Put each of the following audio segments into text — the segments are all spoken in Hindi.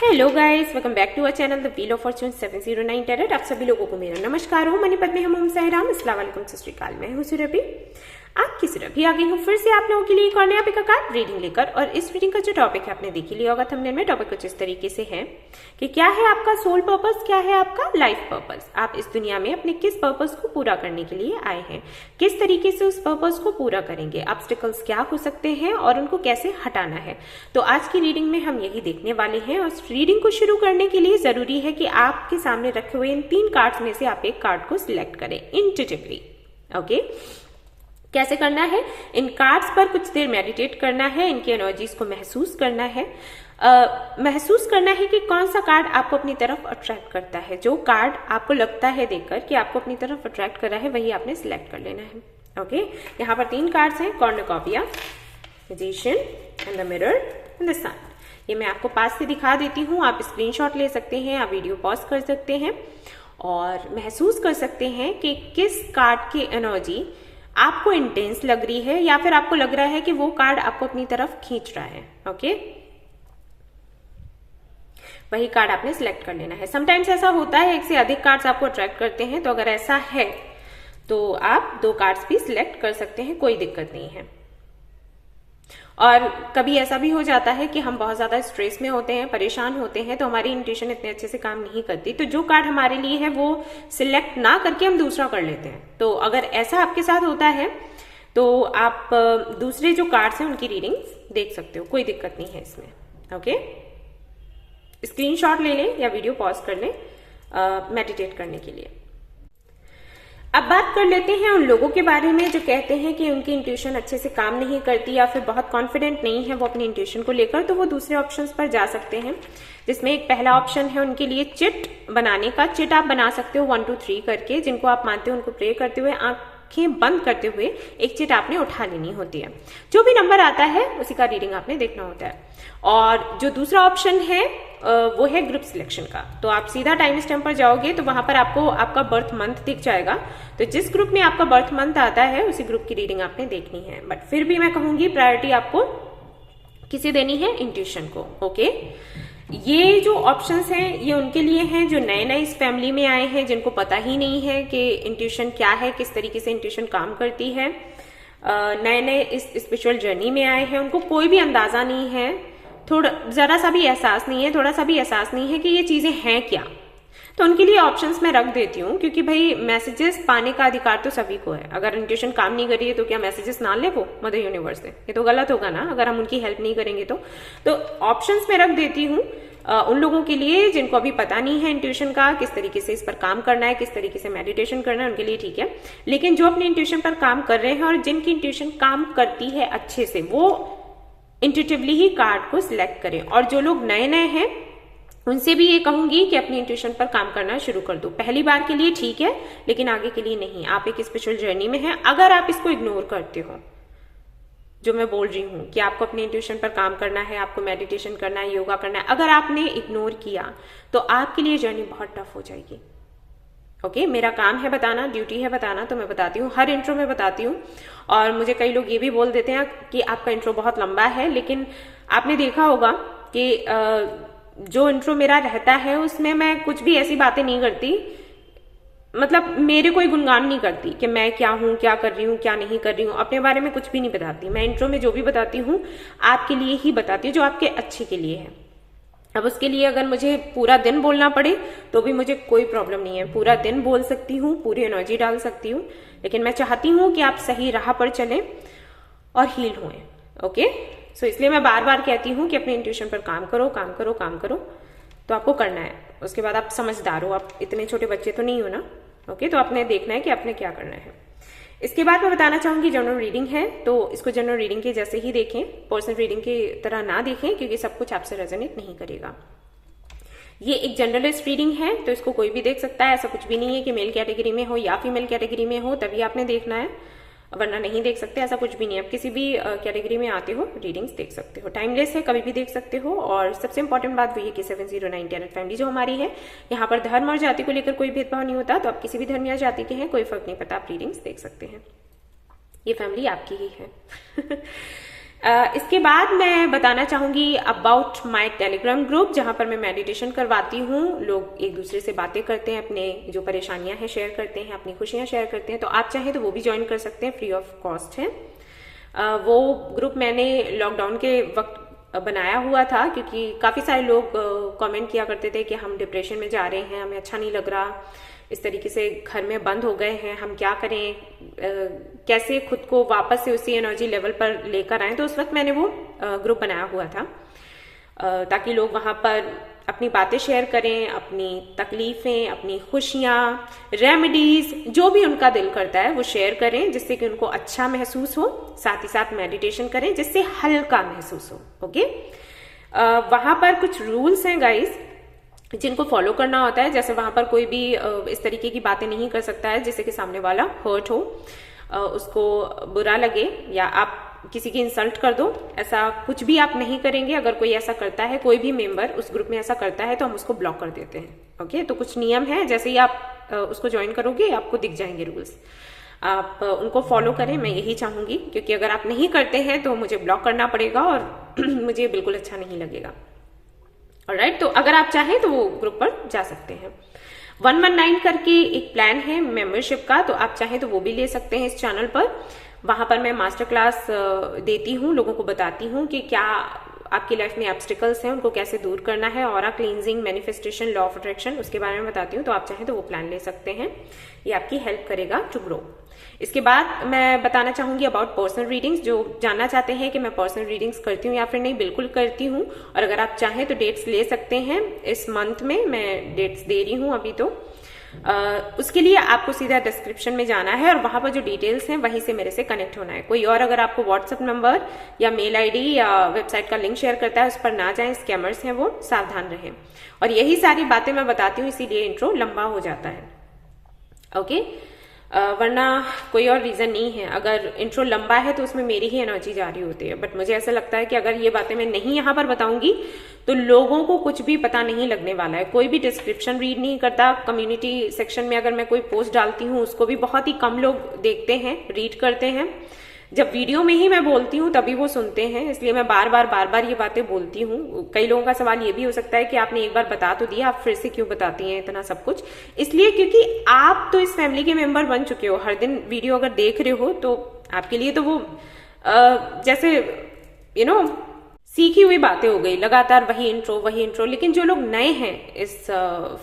Hello guys, welcome back to our channel the wheel of fortune 709 tarot. आप सभी लोगों को मेरा नमस्कार हो। मनी पद्मे हम सहराम, अस्सलाम वालेकुम, सत श्री अकाल। मैं हूं सुरभि, आपकी सुरभि आ गई हूं फिर से आप लोगों के लिए एक और नया पिक कार्ड रीडिंग लेकर। और इस रीडिंग का जो टॉपिक है आपने देख ही लिया होगा थंबनेल में। टॉपिक कुछ इस तरीके से है कि क्या है आपका सोल पर्पस, क्या है आपका लाइफ पर्पस। आप इस दुनिया में अपने किस पर्पस को पूरा करने के लिए आए हैं, किस तरीके से उस पर्पस को पूरा करेंगे, ऑब्स्टिकल्स क्या हो सकते हैं और उनको कैसे हटाना है। तो आज की रीडिंग में हम यही देखने वाले हैं। और रीडिंग को शुरू करने के लिए जरूरी है कि आपके सामने रखे हुए इन 3 कार्ड्स में से आप एक कार्ड को सिलेक्ट करें इंट्यूटिवली। ओके, कैसे करना है? इन कार्ड्स पर कुछ देर मेडिटेट करना है, इनकी एनर्जीज को महसूस करना है। महसूस करना है कि कौन सा कार्ड आपको अपनी तरफ अट्रैक्ट करता है। जो कार्ड आपको लगता है देखकर कि आपको अपनी तरफ अट्रैक्ट कर रहा है, वही आपने सिलेक्ट कर लेना है। ओके, यहाँ पर 3 कार्ड्स हैं, cornucopia, magician and the mirror and the sun. ये मैं आपको पास से दिखा देती हूँ, आप स्क्रीनशॉट ले सकते हैं, आप वीडियो पॉज कर सकते हैं और महसूस कर सकते हैं कि किस कार्ड की एनर्जी आपको इंटेंस लग रही है या फिर आपको लग रहा है कि वो कार्ड आपको अपनी तरफ खींच रहा है। ओके, वही कार्ड आपने सिलेक्ट कर लेना है। समटाइम्स ऐसा होता है एक से अधिक कार्ड्स आपको अट्रैक्ट करते हैं, तो अगर ऐसा है तो आप 2 कार्ड्स भी सिलेक्ट कर सकते हैं, कोई दिक्कत नहीं है। और कभी ऐसा भी हो जाता है कि हम बहुत ज्यादा स्ट्रेस में होते हैं, परेशान होते हैं, तो हमारी इंट्यूशन इतने अच्छे से काम नहीं करती, तो जो कार्ड हमारे लिए है वो सिलेक्ट ना करके हम दूसरा कर लेते हैं। तो अगर ऐसा आपके साथ होता है तो आप दूसरे जो कार्ड्स हैं उनकी रीडिंग्स देख सकते हो, कोई दिक्कत नहीं है इसमें। ओके, स्क्रीनशॉट ले लें या वीडियो पॉज कर लें मेडिटेट करने के लिए। अब बात कर लेते हैं उन लोगों के बारे में जो कहते हैं कि उनकी इंट्यूशन अच्छे से काम नहीं करती या फिर बहुत कॉन्फिडेंट नहीं है वो अपनी इंट्यूशन को लेकर। तो वो दूसरे ऑप्शंस पर जा सकते हैं, जिसमें एक पहला ऑप्शन है उनके लिए चिट बनाने का। चिट आप बना सकते हो 1 2 3 करके, जिनको आप मानते हो उनको प्रे करते हुए, आंखें बंद करते हुए एक चिट आपने उठा लेनी होती है। जो भी नंबर आता है उसी का रीडिंग आपने देखना होता है। और जो दूसरा ऑप्शन है वो है ग्रुप सिलेक्शन का। तो आप सीधा टाइम स्टैम्प पर जाओगे तो वहां पर आपको आपका बर्थ मंथ दिख जाएगा। तो जिस ग्रुप में आपका बर्थ मंथ आता है उसी ग्रुप की रीडिंग आपने देखनी है। बट फिर भी मैं कहूंगी प्रायोरिटी आपको किसे देनी है? इंट्यूशन को। ओके, ये जो ऑप्शंस हैं ये उनके लिए हैं जो नए नए इस फैमिली में आए हैं, जिनको पता ही नहीं है कि इंट्यूशन क्या है, किस तरीके से इंट्यूशन काम करती है। नए नए इस स्पिरिचुअल जर्नी में आए हैं, उनको कोई भी अंदाजा नहीं है, थोड़ा जरा सा भी एहसास नहीं है, थोड़ा सा भी एहसास नहीं है कि ये चीजें हैं क्या। तो उनके लिए ऑप्शंस मैं रख देती हूँ, क्योंकि भाई मैसेजेस पाने का अधिकार तो सभी को है। अगर इंट्यूशन काम नहीं कर रही है तो क्या मैसेजेस ना ले वो मदर यूनिवर्स से? ये तो गलत होगा ना अगर हम उनकी हेल्प नहीं करेंगे तो ऑप्शंस में रख देती हूँ उन लोगों के लिए जिनको अभी पता नहीं है इंट्यूशन का, किस तरीके से इस पर काम करना है, किस तरीके से मेडिटेशन करना है, उनके लिए ठीक है। लेकिन जो अपने इंट्यूशन पर काम कर रहे हैं और जिनकी इंट्यूशन काम करती है अच्छे से, वो इंट्यूटिवली ही कार्ड को सिलेक्ट करें। और जो लोग नए नए हैं उनसे भी ये कहूंगी कि अपनी इंट्यूशन पर काम करना शुरू कर दो। पहली बार के लिए ठीक है, लेकिन आगे के लिए नहीं। आप एक स्पिरिचुअल जर्नी में हैं। अगर आप इसको इग्नोर करते हो, जो मैं बोल रही हूं कि आपको अपनी इंट्यूशन पर काम करना है, आपको मेडिटेशन करना है, योगा करना है, अगर आपने इग्नोर किया तो आपके लिए जर्नी बहुत टफ हो जाएगी। ओके, मेरा काम है बताना, ड्यूटी है बताना, तो मैं बताती हूँ, हर इंट्रो में बताती हूँ। और मुझे कई लोग ये भी बोल देते हैं कि आपका इंट्रो बहुत लंबा है, लेकिन आपने देखा होगा कि जो इंट्रो मेरा रहता है उसमें मैं कुछ भी ऐसी बातें नहीं करती, मतलब मेरे कोई गुणगान नहीं करती कि मैं क्या हूँ, क्या कर रही हूँ, क्या नहीं कर रही हूँ, अपने बारे में कुछ भी नहीं बताती। मैं इंट्रो में जो भी बताती हूँ आपके लिए ही बताती हूँ, जो आपके अच्छे के लिए है। अब उसके लिए अगर मुझे पूरा दिन बोलना पड़े तो भी मुझे कोई प्रॉब्लम नहीं है, पूरा दिन बोल सकती हूँ, पूरी एनर्जी डाल सकती हूँ। लेकिन मैं चाहती हूँ कि आप सही राह पर चलें और हील हुए। ओके, सो इसलिए मैं बार बार कहती हूँ कि अपने इंट्यूशन पर काम करो, काम करो, काम करो। तो आपको करना है, उसके बाद आप समझदार हो, आप इतने छोटे बच्चे तो नहीं हो ना। ओके, तो आपने देखना है कि आपने क्या करना है। इसके बाद मैं बताना चाहूंगी जनरल रीडिंग है, तो इसको जनरल रीडिंग के जैसे ही देखें, पर्सनल रीडिंग की तरह ना देखें, क्योंकि सब कुछ आपसे रेजोनेट नहीं करेगा। ये एक जनरलिस्ट रीडिंग है, तो इसको कोई भी देख सकता है। ऐसा कुछ भी नहीं है कि मेल कैटेगरी में हो या फीमेल कैटेगरी में हो तभी आपने देखना है, वरना नहीं देख सकते। ऐसा कुछ भी नहीं है, आप किसी भी कैटेगरी में आते हो रीडिंग्स देख सकते हो। टाइमलेस है, कभी भी देख सकते हो। और सबसे इंपॉर्टेंट बात वही है कि 709 टैरेट फैमिली जो हमारी है, यहाँ पर धर्म और जाति को लेकर कोई भेदभाव नहीं होता। तो आप किसी भी धर्म या जाति के हैं, कोई फर्क नहीं पड़ता, आप रीडिंग्स देख सकते हैं। ये फैमिली आपकी ही है। इसके बाद मैं बताना चाहूंगी अबाउट माय टेलीग्राम ग्रुप, जहां पर मैं मेडिटेशन करवाती हूँ। लोग एक दूसरे से बातें करते हैं, अपने जो परेशानियां हैं शेयर करते हैं, अपनी खुशियां शेयर करते हैं। तो आप चाहें तो वो भी ज्वाइन कर सकते हैं, फ्री ऑफ कॉस्ट है। वो ग्रुप मैंने लॉकडाउन के वक्त बनाया हुआ था, क्योंकि काफी सारे लोग कमेंट किया करते थे कि हम डिप्रेशन में जा रहे हैं, हमें अच्छा नहीं लग रहा, इस तरीके से घर में बंद हो गए हैं, हम क्या करें, कैसे खुद को वापस से उसी एनर्जी लेवल पर लेकर आए। तो उस वक्त मैंने वो ग्रुप बनाया हुआ था, ताकि लोग वहां पर अपनी बातें शेयर करें, अपनी तकलीफें, अपनी खुशियां, रेमेडीज, जो भी उनका दिल करता है वो शेयर करें, जिससे कि उनको अच्छा महसूस हो। साथ ही साथ मेडिटेशन करें जिससे हल्का महसूस हो। ओके, वहां पर कुछ रूल्स हैं गाइस जिनको फॉलो करना होता है। जैसे वहां पर कोई भी इस तरीके की बातें नहीं कर सकता है जिससे कि सामने वाला हर्ट हो, उसको बुरा लगे, या आप किसी की इंसल्ट कर दो, ऐसा कुछ भी आप नहीं करेंगे। अगर कोई ऐसा करता है, कोई भी मेंबर उस ग्रुप में ऐसा करता है, तो हम उसको ब्लॉक कर देते हैं। ओके, तो कुछ नियम है, जैसे ही आप उसको ज्वाइन करोगे आपको दिख जाएंगे रूल्स, आप उनको फॉलो करें, मैं यही चाहूंगी। क्योंकि अगर आप नहीं करते हैं तो मुझे ब्लॉक करना पड़ेगा और मुझे बिल्कुल अच्छा नहीं लगेगा। ऑलराइट, तो अगर आप चाहें तो वो ग्रुप पर जा सकते हैं। 119 करके एक प्लान है मेंबरशिप का, तो आप चाहें तो वो भी ले सकते हैं इस चैनल पर। वहां पर मैं मास्टर क्लास देती हूँ, लोगों को बताती हूँ कि क्या आपकी लाइफ में ऑब्स्टिकल्स हैं, उनको कैसे दूर करना है, aura cleansing, manifestation, law of attraction, उसके बारे में बताती हूँ। तो आप चाहें तो वो प्लान ले सकते हैं, ये आपकी हेल्प करेगा टू ग्रो। इसके बाद मैं बताना चाहूंगी अबाउट पर्सनल रीडिंग्स। जो जानना चाहते हैं कि मैं पर्सनल रीडिंग्स करती हूँ या फिर नहीं, बिल्कुल करती हूँ। और अगर आप चाहें तो डेट्स ले सकते हैं, इस मंथ में मैं डेट्स दे रही हूँ अभी। तो उसके लिए आपको सीधा डिस्क्रिप्शन में जाना है और वहां पर जो डिटेल्स हैं वहीं से मेरे से कनेक्ट होना है। कोई और अगर आपको व्हाट्सएप नंबर या मेल आईडी या वेबसाइट का लिंक शेयर करता है, उस पर ना जाएं, स्कैमर्स हैं वो, सावधान रहें। और यही सारी बातें मैं बताती हूँ, इसीलिए इंट्रो लंबा हो जाता है। ओके, वरना कोई और रीजन नहीं है। अगर इंट्रो लंबा है तो उसमें मेरी ही एनर्जी जा रही होती है। बट मुझे ऐसा लगता है कि अगर ये बातें मैं नहीं यहाँ पर बताऊंगी तो लोगों को कुछ भी पता नहीं लगने वाला है। कोई भी डिस्क्रिप्शन रीड नहीं करता। कम्युनिटी सेक्शन में अगर मैं कोई पोस्ट डालती हूँ उसको भी बहुत ही कम लोग देखते हैं, रीड करते हैं। जब वीडियो में ही मैं बोलती हूँ तभी वो सुनते हैं, इसलिए मैं बार बार ये बातें बोलती हूँ। कई लोगों का सवाल ये भी हो सकता है कि आपने एक बार बता तो दिया, आप फिर से क्यों बताती हैं इतना सब कुछ। इसलिए क्योंकि आप तो इस फैमिली के मेंबर बन चुके हो। हर दिन वीडियो अगर देख रहे हो तो आपके लिए तो वो जैसे सीखी हुई बातें हो गई, लगातार वही इंट्रो। लेकिन जो लोग नए हैं इस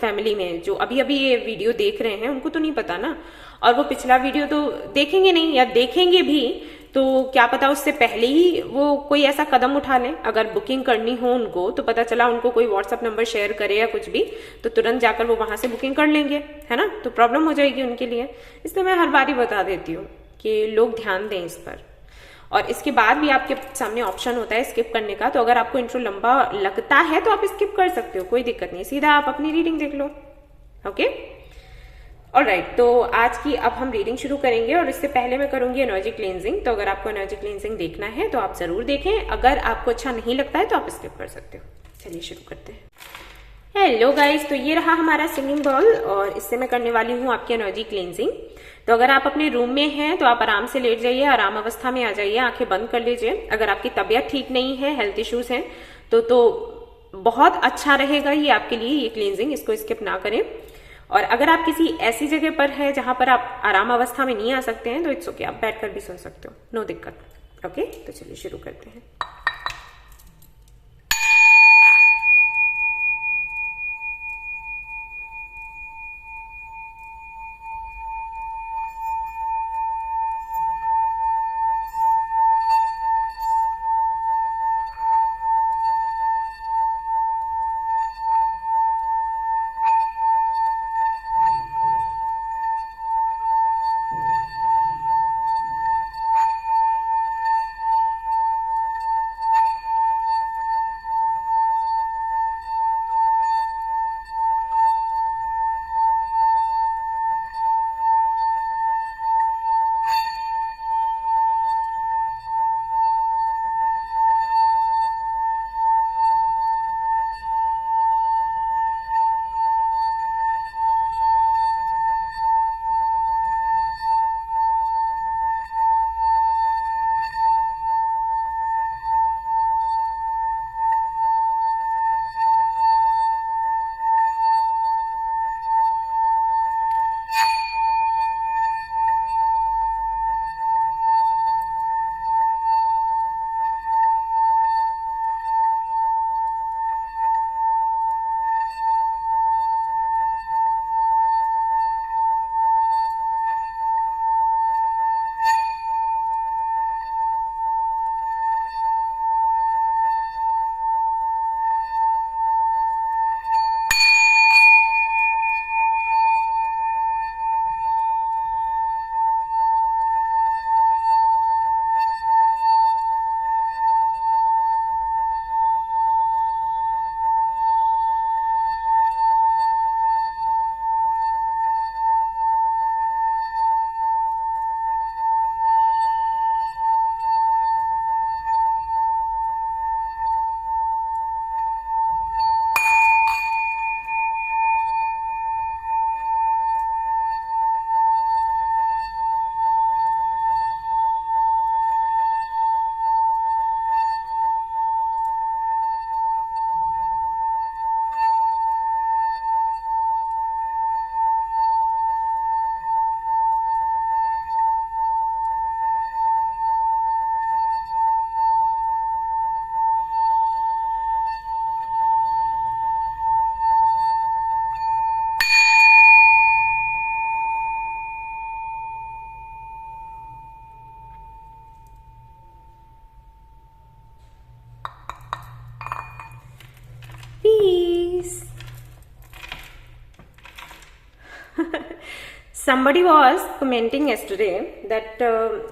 फैमिली में, जो अभी अभी ये वीडियो देख रहे हैं, उनको तो नहीं पता ना। और वो पिछला वीडियो तो देखेंगे नहीं, या देखेंगे भी तो क्या पता उससे पहले ही वो कोई ऐसा कदम उठा लें। अगर बुकिंग करनी हो उनको, तो पता चला उनको कोई व्हाट्सएप नंबर शेयर करे या कुछ भी, तो तुरंत जाकर वो वहां से बुकिंग कर लेंगे, है ना। तो प्रॉब्लम हो जाएगी उनके लिए। इसलिए मैं हर बार ही बता देती हूँ कि लोग ध्यान दें इस पर। और इसके बाद भी आपके सामने ऑप्शन होता है स्किप करने का। तो अगर आपको इंट्रो लंबा लगता है तो आप स्किप कर सकते हो, कोई दिक्कत नहीं, सीधा आप अपनी रीडिंग देख लो। ओके, ऑलराइट, तो आज की अब हम रीडिंग शुरू करेंगे। और इससे पहले मैं करूंगी एनर्जी क्लींजिंग। तो अगर आपको एनर्जी क्लींजिंग देखना है तो आप जरूर देखें, अगर आपको अच्छा नहीं लगता है तो आप स्किप कर सकते हो। चलिए शुरू करते हैं। हेलो गाइस, तो ये रहा हमारा सिंगिंग बॉल और इससे मैं करने वाली हूँ आपकी एनर्जी क्लींजिंग। तो अगर आप अपने रूम में हैं तो आप आराम से लेट जाइए, आराम अवस्था में आ जाइए, आंखें बंद कर लीजिए। अगर आपकी तबीयत ठीक नहीं है, हेल्थ इश्यूज हैं, तो बहुत अच्छा रहेगा ये आपके लिए, ये क्लींजिंग, इसको स्किप ना करें। और अगर आप किसी ऐसी जगह पर है जहां पर आप आराम अवस्था में नहीं आ सकते हैं तो इट्स ओके, आप बैठकर भी सुन सकते हो, नो दिक्कत। ओके, तो चलिए शुरू करते हैं। peace. Somebody was commenting yesterday that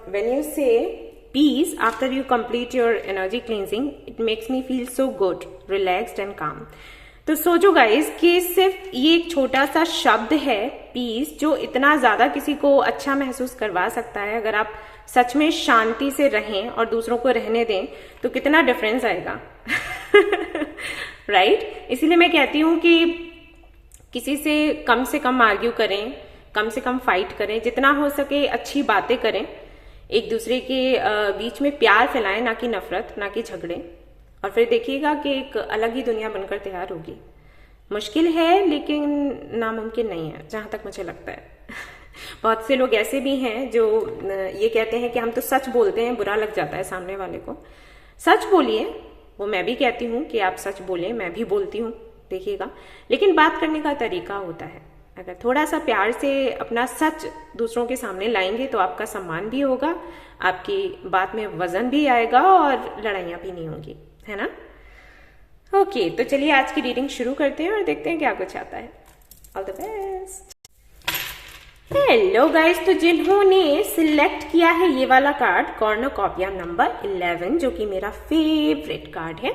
when you say peace after you complete your energy cleansing, it makes me feel so good, relaxed and calm. तो सोचो गाइस कि सिर्फ ये एक छोटा सा शब्द है पीस, जो इतना ज्यादा किसी को अच्छा महसूस करवा सकता है। अगर आप सच में शांति से रहें और दूसरों को रहने दें तो कितना डिफरेंस आएगा। राइट? इसीलिए मैं कहती हूं कि किसी से कम आर्ग्यू करें, कम से कम फाइट करें, जितना हो सके अच्छी बातें करें, एक दूसरे के बीच में प्यार फैलाएं, ना कि नफरत, ना कि झगड़े, और फिर देखिएगा कि एक अलग ही दुनिया बनकर तैयार होगी। मुश्किल है लेकिन नामुमकिन नहीं है, जहां तक मुझे लगता है। बहुत से लोग ऐसे भी हैं जो ये कहते हैं कि हम तो सच बोलते हैं, बुरा लग जाता है सामने वाले को। सच बोलिए, वो मैं भी कहती हूँ कि आप सच बोलें, मैं भी बोलती हूँ, देखिएगा, लेकिन बात करने का तरीका होता है। अगर थोड़ा सा प्यार से अपना सच दूसरों के सामने लाएंगे तो आपका सम्मान भी होगा, आपकी बात में वजन भी आएगा और लड़ाइयां भी नहीं होंगी, है ना? ओके, तो चलिए आज की रीडिंग शुरू करते हैं और देखते हैं क्या कुछ आता है। All the best. Hello guys, तो जिन्होंने सिलेक्ट किया है ये वाला कार्ड, कॉर्नुकोपिया नंबर 11, जो कि मेरा फेवरेट कार्ड है,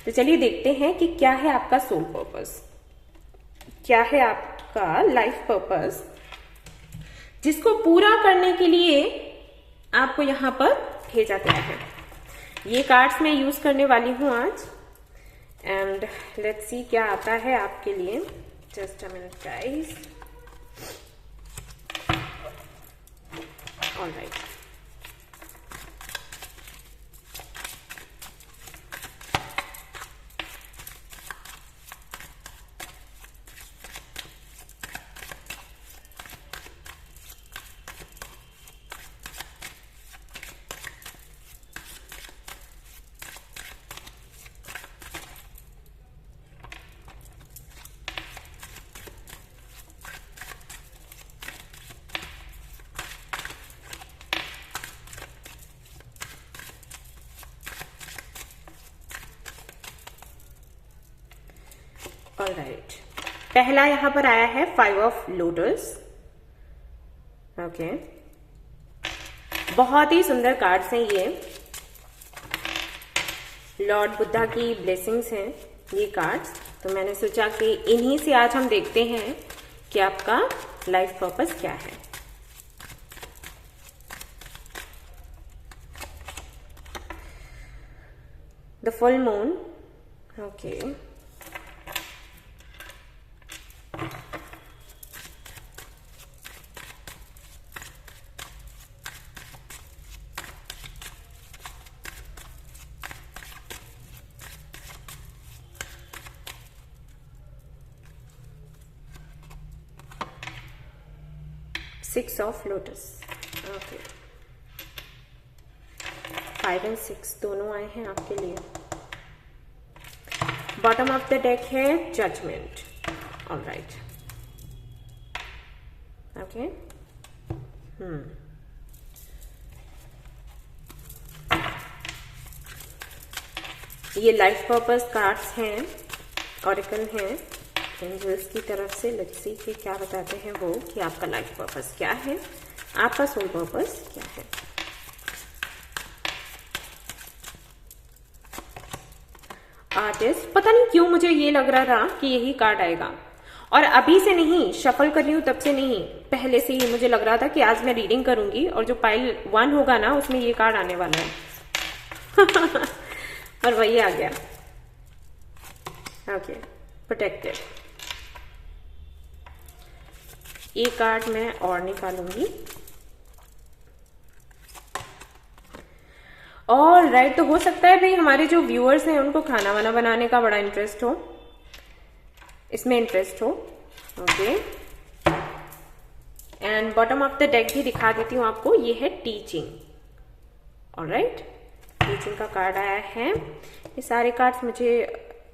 तो चलिए देखते हैं कि क्या है आपका सोल पर्पस, क्या है आपका लाइफ पर्पस, जिसको पूरा करने के लिए आपको यहां पर भेजा गया है। ये कार्ड्स मैं यूज करने वाली हूं आज, एंड लेट्स सी क्या आता है आपके लिए। Just a minute guys. All right, alright, पहला यहां पर आया है 5 ऑफ लोटस। ओके, बहुत ही सुंदर कार्ड्स हैं ये, लॉर्ड बुद्धा की ब्लेसिंग्स हैं ये कार्ड्स। तो मैंने सोचा कि इन्हीं से आज हम देखते हैं कि आपका लाइफ पर्पस क्या है। The full moon. Okay, six of lotus. Okay, 5 और 6 दोनों आए हैं आपके लिए। बॉटम ऑफ द डेक है जजमेंट। ऑल राइट, ओके, ये लाइफ पर्पस कार्ड्स हैं, ऑरेकल हैं एंजल्स की तरफ से। लेट्स सी कि क्या बताते हैं वो, कि आपका लाइफ पर्पस क्या है, आपका सोल पर्पस क्या है। आर्टिस्ट, पता नहीं क्यों मुझे ये लग रहा था कि यही कार्ड आएगा, और अभी से नहीं, शफल कर रही हूं तब से नहीं, पहले से ही मुझे लग रहा था कि आज मैं रीडिंग करूंगी और जो पाइल 1 होगा ना उसमें ये कार्ड आने वाला है। और वही आ गया। Okay, protected. एक कार्ड मैं और निकालूंगी। ऑल राइट, तो हो सकता है भाई हमारे जो व्यूअर्स हैं उनको खाना वाना बनाने का बड़ा इंटरेस्ट हो, इसमें इंटरेस्ट हो। Okay, and bottom of the deck भी दिखा देती हूं आपको, ये है टीचिंग। ऑल राइट, टीचिंग का कार्ड आया है। ये सारे कार्ड्स मुझे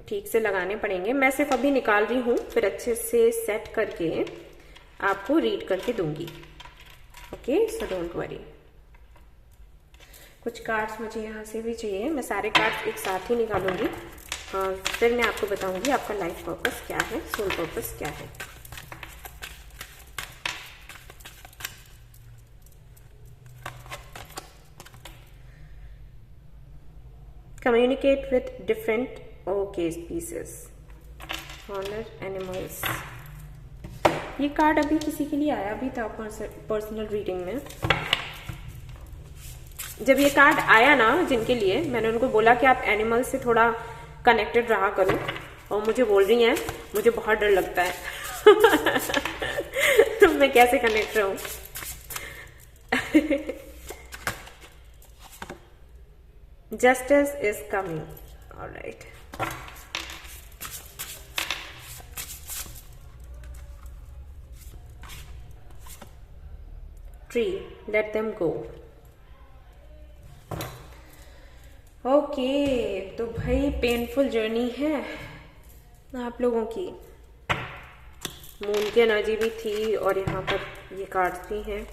ठीक से लगाने पड़ेंगे, मैं सिर्फ अभी निकाल रही हूं, फिर अच्छे से सेट करके आपको रीड करके दूंगी। Okay, so don't worry. कुछ कार्ड्स मुझे यहां से भी चाहिए, मैं सारे कार्ड्स एक साथ ही निकालूंगी। और फिर मैं आपको बताऊंगी आपका लाइफ पर्पस क्या है, सोल पर्पस क्या है। Communicate with different okay species, honour animals. ये कार्ड अभी किसी के लिए आया भी था पर्सनल रीडिंग में। जब ये कार्ड आया ना, जिनके लिए, मैंने उनको बोला कि आप एनिमल से थोड़ा कनेक्टेड रहा करो, और मुझे बोल रही हैं मुझे बहुत डर लगता है तो मैं कैसे कनेक्ट रहूं justice is coming, alright. Tree, let them go. Okay, तो भाई पेनफुल जर्नी है आप लोगों की। मून की एनर्जी भी थी और यहाँ पर ये कार्ड्स भी हैं।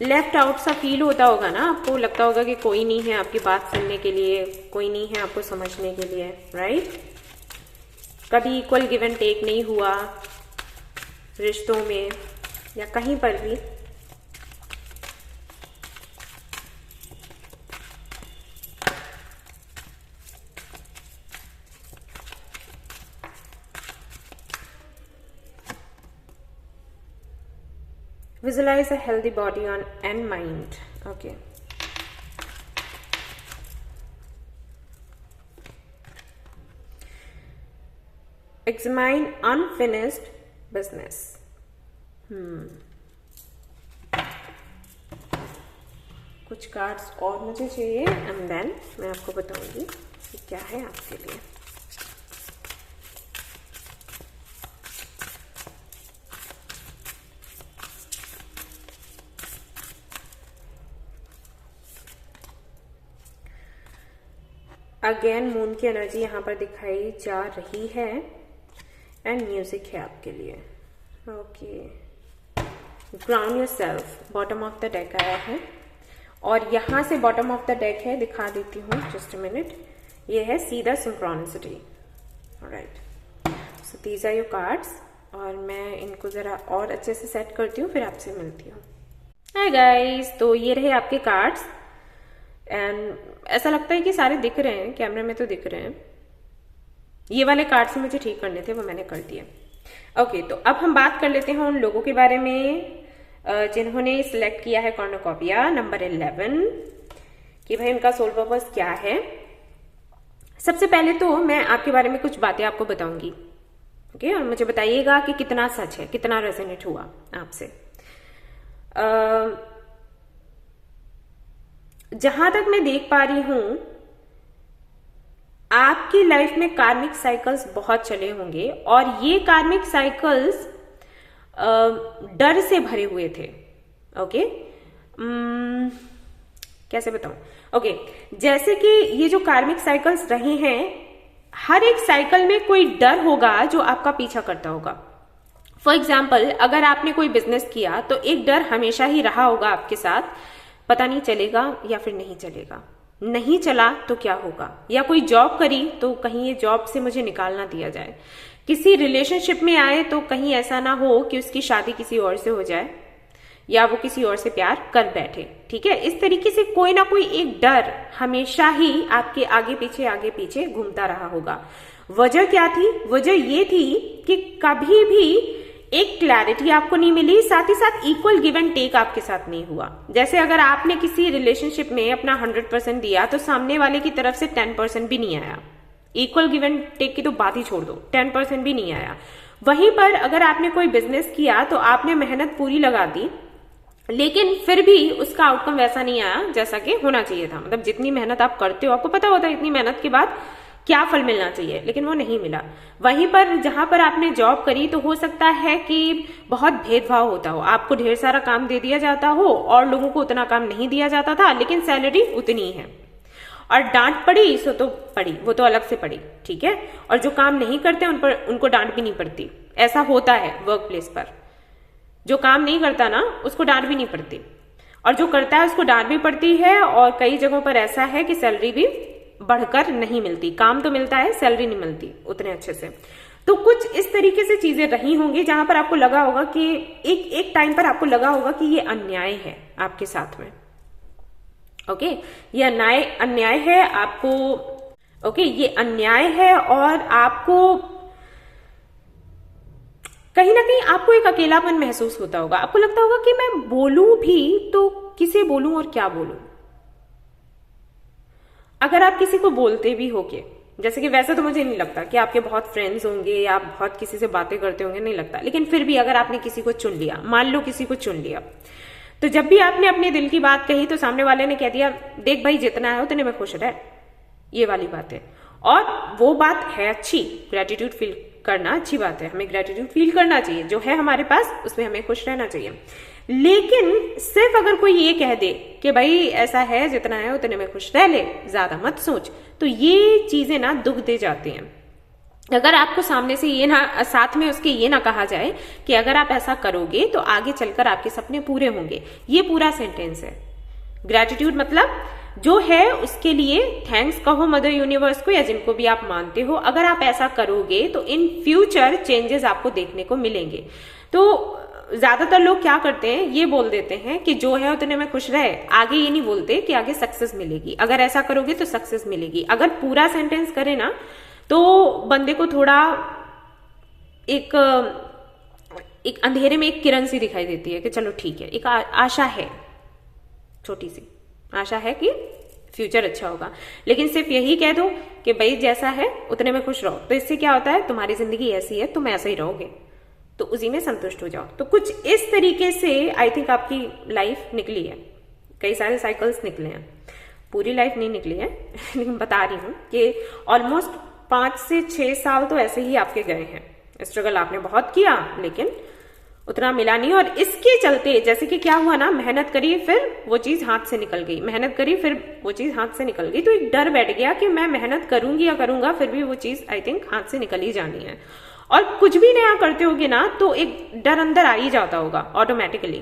लेफ्ट आउट सा फील होता होगा ना आपको, लगता होगा कि कोई नहीं है आपकी बात सुनने के लिए, कोई नहीं है आपको समझने के लिए, राइट। कभी इक्वल गिव एंड टेक नहीं हुआ रिश्तों में या कहीं पर भी। Visualize a healthy body and mind. Okay. Examine unfinished business. कुछ कार्ड्स और मुझे चाहिए एंड देन मैं आपको बताऊंगी कि क्या है आपके लिए। अगेन मून की एनर्जी यहाँ पर दिखाई जा रही है एंड म्यूजिक है आपके लिए। Okay, ground yourself, bottom of the deck आया है और यहाँ से बॉटम ऑफ द डेक है, दिखा देती हूँ जस्ट अ मिनट। ये है see the synchronicity, alright. So these are your cards और मैं इनको जरा और अच्छे से सेट करती हूँ, फिर आपसे मिलती हूँ। हाय गाइस, तो ये रहे आपके कार्ड्स एंड ऐसा लगता है कि सारे दिख रहे हैं, कैमरे में तो दिख रहे हैं। ये वाले कार्ड्स से मुझे ठीक करने थे, वो मैंने कर दिए। ओके, तो अब हम बात कर लेते हैं उन लोगों के बारे में जिन्होंने सिलेक्ट किया है कॉर्नुकोपिया नंबर 11, कि भाई उनका सोल पर्पस क्या है। सबसे पहले तो मैं आपके बारे में कुछ बातें आपको बताऊंगी, ओके, और मुझे बताइएगा कि कितना सच है, कितना रेजोनेट हुआ आपसे। जहां तक मैं देख पा रही हूं, आपकी लाइफ में कार्मिक साइकिल्स बहुत चले होंगे और ये कार्मिक साइकिल्स डर से भरे हुए थे। ओके, कैसे बताऊं? ओके, जैसे कि ये जो कार्मिक साइकिल्स रहे हैं, हर एक साइकिल में कोई डर होगा जो आपका पीछा करता होगा। फॉर एग्जाम्पल, अगर आपने कोई बिजनेस किया तो एक डर हमेशा ही रहा होगा आपके साथ, पता नहीं चलेगा या फिर नहीं चलेगा, नहीं चला तो क्या होगा, या कोई जॉब करी तो कहीं ये जॉब से मुझे निकाल ना दिया जाए, किसी रिलेशनशिप में आए तो कहीं ऐसा ना हो कि उसकी शादी किसी और से हो जाए या वो किसी और से प्यार कर बैठे। ठीक है, इस तरीके से कोई ना कोई एक डर हमेशा ही आपके आगे पीछे घूमता रहा होगा। वजह क्या थी? वजह ये थी कि कभी भी एक क्लैरिटी आपको नहीं मिली, साथ ही साथ इक्वल गिव एंड टेक आपके साथ नहीं हुआ। जैसे अगर आपने किसी रिलेशनशिप में अपना 100% दिया तो सामने वाले की तरफ से 10% भी नहीं आया। इक्वल गिव एंड टेक की तो बात ही छोड़ दो, 10% भी नहीं आया। वहीं पर अगर आपने कोई बिजनेस किया तो आपने मेहनत पूरी लगा दी, लेकिन फिर भी उसका आउटकम वैसा नहीं आया जैसा कि होना चाहिए था। मतलब जितनी मेहनत आप करते हो, आपको पता होता है इतनी मेहनत के बाद क्या फल मिलना चाहिए, लेकिन वो नहीं मिला। वहीं पर जहां पर आपने जॉब करी तो हो सकता है कि बहुत भेदभाव होता हो, आपको ढेर सारा काम दे दिया जाता हो और लोगों को उतना काम नहीं दिया जाता था, लेकिन सैलरी उतनी है। और डांट पड़ी सो तो पड़ी, वो तो अलग से पड़ी, ठीक है। और जो काम नहीं करते उनको डांट भी नहीं पड़ती। ऐसा होता है वर्क प्लेस पर, जो काम नहीं करता ना उसको डांट भी नहीं पड़ती। और जो करता है उसको डांट भी पड़ती है, और कई जगहों पर ऐसा है कि सैलरी भी बढ़कर नहीं मिलती, काम तो मिलता है, सैलरी नहीं मिलती उतने अच्छे से। तो कुछ इस तरीके से चीजें रही होंगी जहां पर आपको लगा होगा कि एक टाइम पर आपको लगा होगा कि ये अन्याय है आपके साथ में। ओके, ये अन्याय है आपको। ओके, ये अन्याय है, और आपको कहीं ना कहीं आपको एक अकेलापन महसूस होता होगा। आपको लगता होगा कि मैं बोलूं भी तो किसे बोलूं और क्या बोलूं। अगर आप किसी को बोलते भी हो के, जैसे कि वैसे तो मुझे नहीं लगता कि आपके बहुत फ्रेंड्स होंगे या आप बहुत किसी से बातें करते होंगे, नहीं लगता, लेकिन फिर भी अगर आपने किसी को चुन लिया, मान लो किसी को चुन लिया, तो जब भी आपने अपने दिल की बात कही तो सामने वाले ने कह दिया देख भाई जितना है उतने में खुश रह, ये वाली बात है। और वो बात है अच्छी, ग्रेटिट्यूड फील करना अच्छी बात है, हमें ग्रेटिट्यूड फील करना चाहिए, जो है हमारे पास उसमें हमें खुश रहना चाहिए। लेकिन सिर्फ अगर कोई ये कह दे कि भाई ऐसा है जितना है उतने में खुश रह ले, ज्यादा मत सोच, तो ये चीजें ना दुख दे जाती हैं। अगर आपको सामने से ये ना, साथ में उसके ये ना कहा जाए कि अगर आप ऐसा करोगे तो आगे चलकर आपके सपने पूरे होंगे, ये पूरा सेंटेंस है। ग्रेटिट्यूड मतलब जो है उसके लिए थैंक्स कहो मदर यूनिवर्स को या जिनको भी आप मानते हो। अगर आप ऐसा करोगे तो इन फ्यूचर चेंजेस आपको देखने को मिलेंगे। तो ज्यादातर लोग क्या करते हैं, ये बोल देते हैं कि जो है उतने में खुश रहे, आगे ये नहीं बोलते कि आगे सक्सेस मिलेगी, अगर ऐसा करोगे तो सक्सेस मिलेगी। अगर पूरा सेंटेंस करे ना तो बंदे को थोड़ा एक अंधेरे में एक किरण सी दिखाई देती है कि चलो ठीक है, एक आशा है, छोटी सी आशा है कि फ्यूचर अच्छा होगा। लेकिन सिर्फ यही कह दो कि भाई जैसा है उतने में खुश रहो, तो इससे क्या होता है, तुम्हारी जिंदगी ऐसी है, तुम ऐसे ही रहोगे, तो उसी में संतुष्ट हो जाओ। तो कुछ इस तरीके से आई थिंक आपकी लाइफ निकली है, कई सारे साइकिल्स निकले हैं, पूरी लाइफ नहीं निकली है लेकिन बता रही हूं कि ऑलमोस्ट 5 से 6 साल तो ऐसे ही आपके गए हैं। स्ट्रगल आपने बहुत किया लेकिन उतना मिला नहीं, और इसके चलते जैसे कि क्या हुआ ना, मेहनत करी फिर वो चीज हाथ से निकल गई, मेहनत करी फिर वो चीज हाथ से निकल गई, तो एक डर बैठ गया कि मैं मेहनत करूंगी या करूंगा फिर भी वो चीज आई थिंक हाथ से निकल ही जानी है। और कुछ भी नया करते होगे ना तो एक डर अंदर आ ही जाता होगा ऑटोमेटिकली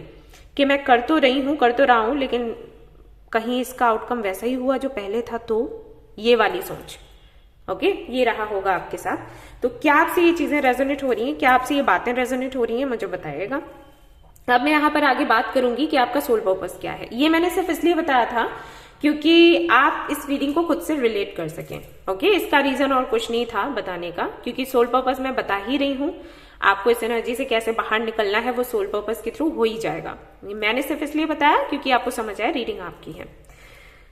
कि मैं कर तो रहा हूं लेकिन कहीं इसका आउटकम वैसा ही हुआ जो पहले था, तो ये वाली सोच। ओके, ये रहा होगा आपके साथ। तो क्या आपसे ये चीजें रेजोनेट हो रही हैं, क्या आपसे ये बातें रेजोनेट हो रही हैं, मुझे बताइएगा। अब मैं यहाँ पर आगे बात करूंगी कि आपका सोल पर्पस क्या है। ये मैंने सिर्फ इसलिए बताया था क्योंकि आप इस रीडिंग को खुद से रिलेट कर सकें। ओके, इसका रीजन और कुछ नहीं था बताने का, क्योंकि सोल पर्पस मैं बता ही रही हूं आपको, इस एनर्जी से कैसे बाहर निकलना है वो सोल पर्पस के थ्रू हो ही जाएगा। मैंने सिर्फ इसलिए बताया क्योंकि आपको समझ आए रीडिंग आपकी है।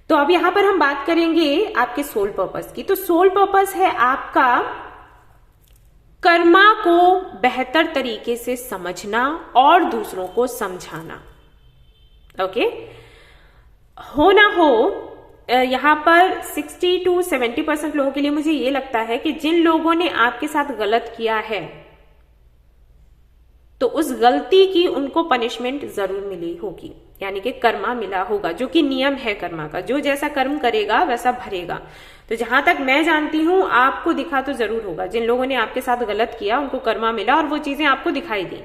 तो अब यहां पर हम बात करेंगे आपके सोल पर्पस की। तो सोल पर्पस है आपका कर्मा को बेहतर तरीके से समझना और दूसरों को समझाना। ओके, हो ना हो यहां पर 60 to 70% लोगों के लिए मुझे ये लगता है कि जिन लोगों ने आपके साथ गलत किया है तो उस गलती की उनको पनिशमेंट जरूर मिली होगी, यानी कि कर्मा मिला होगा, जो कि नियम है कर्मा का, जो जैसा कर्म करेगा वैसा भरेगा। तो जहां तक मैं जानती हूं आपको दिखा तो जरूर होगा, जिन लोगों ने आपके साथ गलत किया उनको कर्मा मिला और वो चीजें आपको दिखाई दी।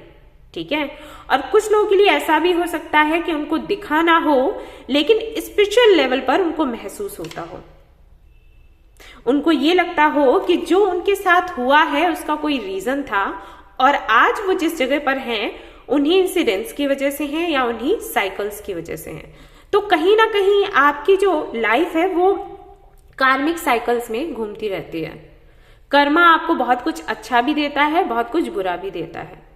ठीक है, और कुछ लोगों के लिए ऐसा भी हो सकता है कि उनको दिखा ना हो लेकिन स्पिरिचुअल लेवल पर उनको महसूस होता हो, उनको ये लगता हो कि जो उनके साथ हुआ है उसका कोई रीजन था और आज वो जिस जगह पर हैं उन्हीं इंसिडेंट्स की वजह से हैं या उन्हीं साइकिल्स की वजह से हैं। तो कहीं ना कहीं आपकी जो लाइफ है वो कार्मिक साइकिल्स में घूमती रहती है। कर्मा आपको बहुत कुछ अच्छा भी देता है, बहुत कुछ बुरा भी देता है।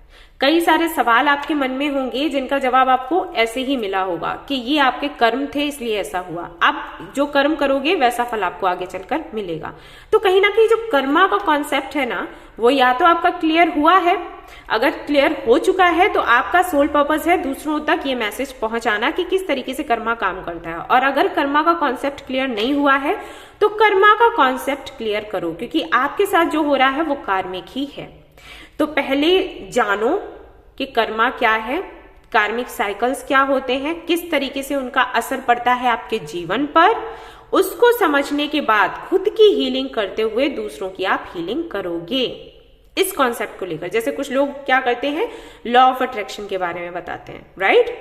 कई सारे सवाल आपके मन में होंगे जिनका जवाब आपको ऐसे ही मिला होगा कि ये आपके कर्म थे इसलिए ऐसा हुआ, आप जो कर्म करोगे वैसा फल आपको आगे चलकर मिलेगा। तो कहीं ना कहीं जो कर्मा का कॉन्सेप्ट है ना वो या तो आपका क्लियर हुआ है, अगर क्लियर हो चुका है तो आपका सोल पर्पस है दूसरों तक ये मैसेज पहुंचाना कि किस तरीके से कर्मा काम करता है। और अगर कर्मा का कॉन्सेप्ट क्लियर नहीं हुआ है तो कर्मा का कॉन्सेप्ट क्लियर करो, क्योंकि आपके साथ जो हो रहा है वो कार्मिक ही है। तो पहले जानो कि कर्मा क्या है, कार्मिक साइकिल्स क्या होते हैं, किस तरीके से उनका असर पड़ता है आपके जीवन पर, उसको समझने के बाद खुद की हीलिंग करते हुए दूसरों की आप हीलिंग करोगे। इस कॉन्सेप्ट को लेकर जैसे कुछ लोग क्या करते हैं, लॉ ऑफ अट्रैक्शन के बारे में बताते हैं, राइट?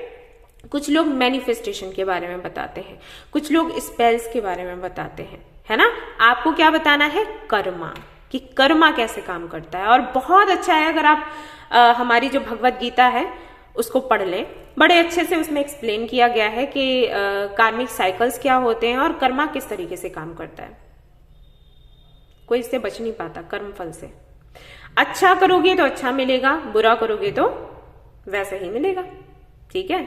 कुछ लोग मैनिफेस्टेशन के बारे में बताते हैं, कुछ लोग स्पेल्स के बारे में बताते हैं, है ना। आपको क्या बताना है? कर्मा, कि कर्मा कैसे काम करता है। और बहुत अच्छा है अगर आप हमारी जो भगवत गीता है उसको पढ़ लें, बड़े अच्छे से उसमें एक्सप्लेन किया गया है कि कार्मिक साइकिल्स क्या होते हैं और कर्मा किस तरीके से काम करता है। कोई इससे बच नहीं पाता कर्म फल से। अच्छा करोगे तो अच्छा मिलेगा, बुरा करोगे तो वैसा ही मिलेगा, ठीक है।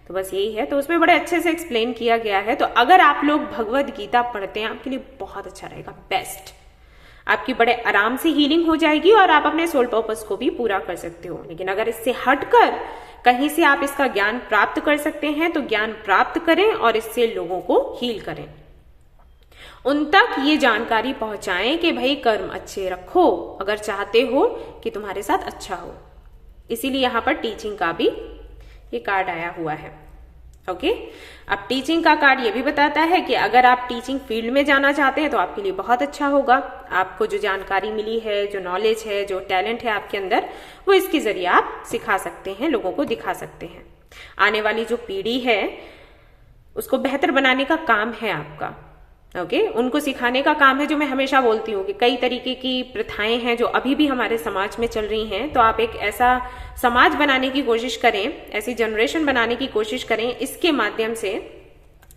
तो बस यही है, तो उसमें बड़े अच्छे से एक्सप्लेन किया गया है। तो अगर आप लोग भगवत गीता पढ़ते हैं आपके लिए बहुत अच्छा रहेगा, बेस्ट। आपकी बड़े आराम से हीलिंग हो जाएगी और आप अपने सोल पर्पस को भी पूरा कर सकते हो। लेकिन अगर इससे हटकर कहीं से आप इसका ज्ञान प्राप्त कर सकते हैं तो ज्ञान प्राप्त करें और इससे लोगों को हील करें, उन तक ये जानकारी पहुंचाएं कि भाई कर्म अच्छे रखो अगर चाहते हो कि तुम्हारे साथ अच्छा हो। इसीलिए यहां पर टीचिंग का भी ये कार्ड आया हुआ है। ओके, अब टीचिंग का कार्ड ये भी बताता है कि अगर आप टीचिंग फील्ड में जाना चाहते हैं तो आपके लिए बहुत अच्छा होगा। आपको जो जानकारी मिली है, जो नॉलेज है, जो टैलेंट है आपके अंदर, वो इसके जरिए आप सिखा सकते हैं, लोगों को दिखा सकते हैं। आने वाली जो पीढ़ी है उसको बेहतर बनाने का काम है आपका। ओके, उनको सिखाने का काम है। जो मैं हमेशा बोलती हूँ कि कई तरीके की प्रथाएं हैं जो अभी भी हमारे समाज में चल रही हैं, तो आप एक ऐसा समाज बनाने की कोशिश करें, ऐसी जनरेशन बनाने की कोशिश करें इसके माध्यम से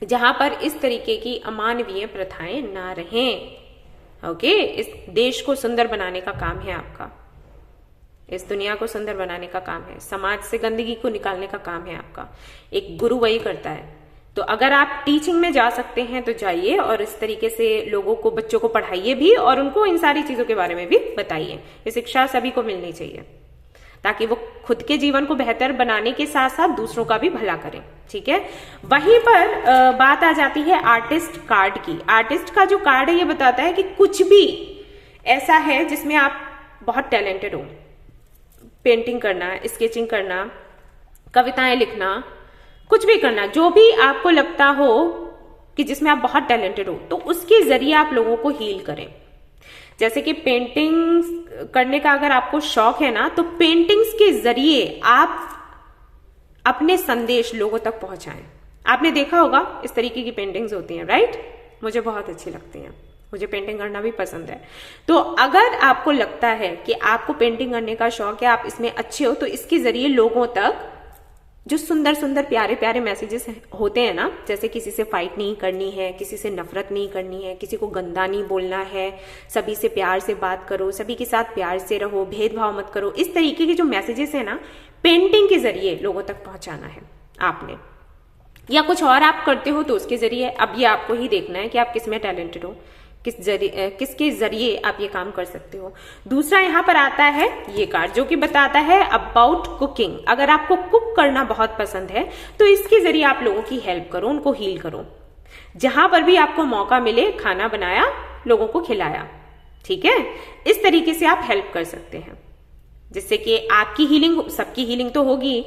जहां पर इस तरीके की अमानवीय प्रथाएं ना रहें। ओके, इस देश को सुंदर बनाने का काम है आपका, इस दुनिया को सुंदर बनाने का काम है, समाज से गंदगी को निकालने का काम है आपका। एक गुरु वही करता है। तो अगर आप टीचिंग में जा सकते हैं तो जाइए और इस तरीके से लोगों को, बच्चों को पढ़ाइए भी और उनको इन सारी चीजों के बारे में भी बताइए। ये शिक्षा सभी को मिलनी चाहिए ताकि वो खुद के जीवन को बेहतर बनाने के साथ साथ दूसरों का भी भला करें, ठीक है। वहीं पर बात आ जाती है आर्टिस्ट कार्ड की। आर्टिस्ट का जो कार्ड है ये बताता है कि कुछ भी ऐसा है जिसमें आप बहुत टैलेंटेड हो, पेंटिंग करना, स्केचिंग करना, कविताएं लिखना, कुछ भी करना, जो भी आपको लगता हो कि जिसमें आप बहुत टैलेंटेड हो, तो उसके जरिए आप लोगों को हील करें। जैसे कि पेंटिंग करने का अगर आपको शौक है ना, तो पेंटिंग्स के जरिए आप अपने संदेश लोगों तक पहुंचाएं। आपने देखा होगा इस तरीके की पेंटिंग्स होती हैं, राइट। मुझे बहुत अच्छी लगती हैं, मुझे पेंटिंग करना भी पसंद है। तो अगर आपको लगता है कि आपको पेंटिंग करने का शौक है, आप इसमें अच्छे हो, तो इसके जरिए लोगों तक जो सुंदर सुंदर प्यारे प्यारे मैसेजेस होते हैं ना, जैसे किसी से फाइट नहीं करनी है, किसी से नफरत नहीं करनी है, किसी को गंदा नहीं बोलना है, सभी से प्यार से बात करो, सभी के साथ प्यार से रहो, भेदभाव मत करो, इस तरीके के जो मैसेजेस है ना, पेंटिंग के जरिए लोगों तक पहुंचाना है आपने। या कुछ और आप करते हो तो उसके जरिए। अब ये आपको ही देखना है कि आप किस में टैलेंटेड हो, किसके जरिए आप ये काम कर सकते हो। दूसरा यहां पर आता है ये कार्ड जो कि बताता है अबाउट कुकिंग। अगर आपको कुक करना बहुत पसंद है तो इसके जरिए आप लोगों की हेल्प करो, उनको हील करो। जहां पर भी आपको मौका मिले खाना बनाया, लोगों को खिलाया, ठीक है। इस तरीके से आप हेल्प कर सकते हैं जिससे कि आपकी हीलिंग, सबकी हीलिंग तो होगी।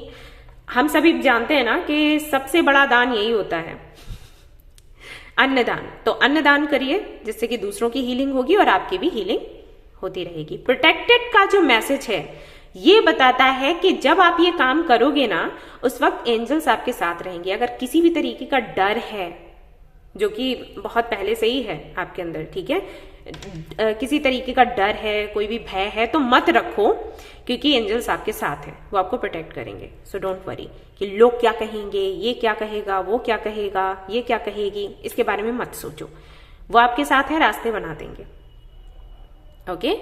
हम सभी जानते हैं ना कि सबसे बड़ा दान यही होता है, अन्नदान। तो अन्नदान करिए जिससे कि दूसरों की हीलिंग होगी और आपकी भी हीलिंग होती रहेगी। प्रोटेक्टेड का जो मैसेज है ये बताता है कि जब आप ये काम करोगे ना, उस वक्त एंजल्स आपके साथ रहेंगे। अगर किसी भी तरीके का डर है, जो कि बहुत पहले से ही है आपके अंदर, ठीक है, किसी तरीके का डर है, कोई भी भय है, तो मत रखो, क्योंकि एंजल्स आपके साथ हैं, वो आपको प्रोटेक्ट करेंगे। सो डोंट वरी कि लोग क्या कहेंगे, ये क्या कहेगा, वो क्या कहेगा, ये क्या कहेगी, इसके बारे में मत सोचो। वो आपके साथ है, रास्ते बना देंगे। ओके,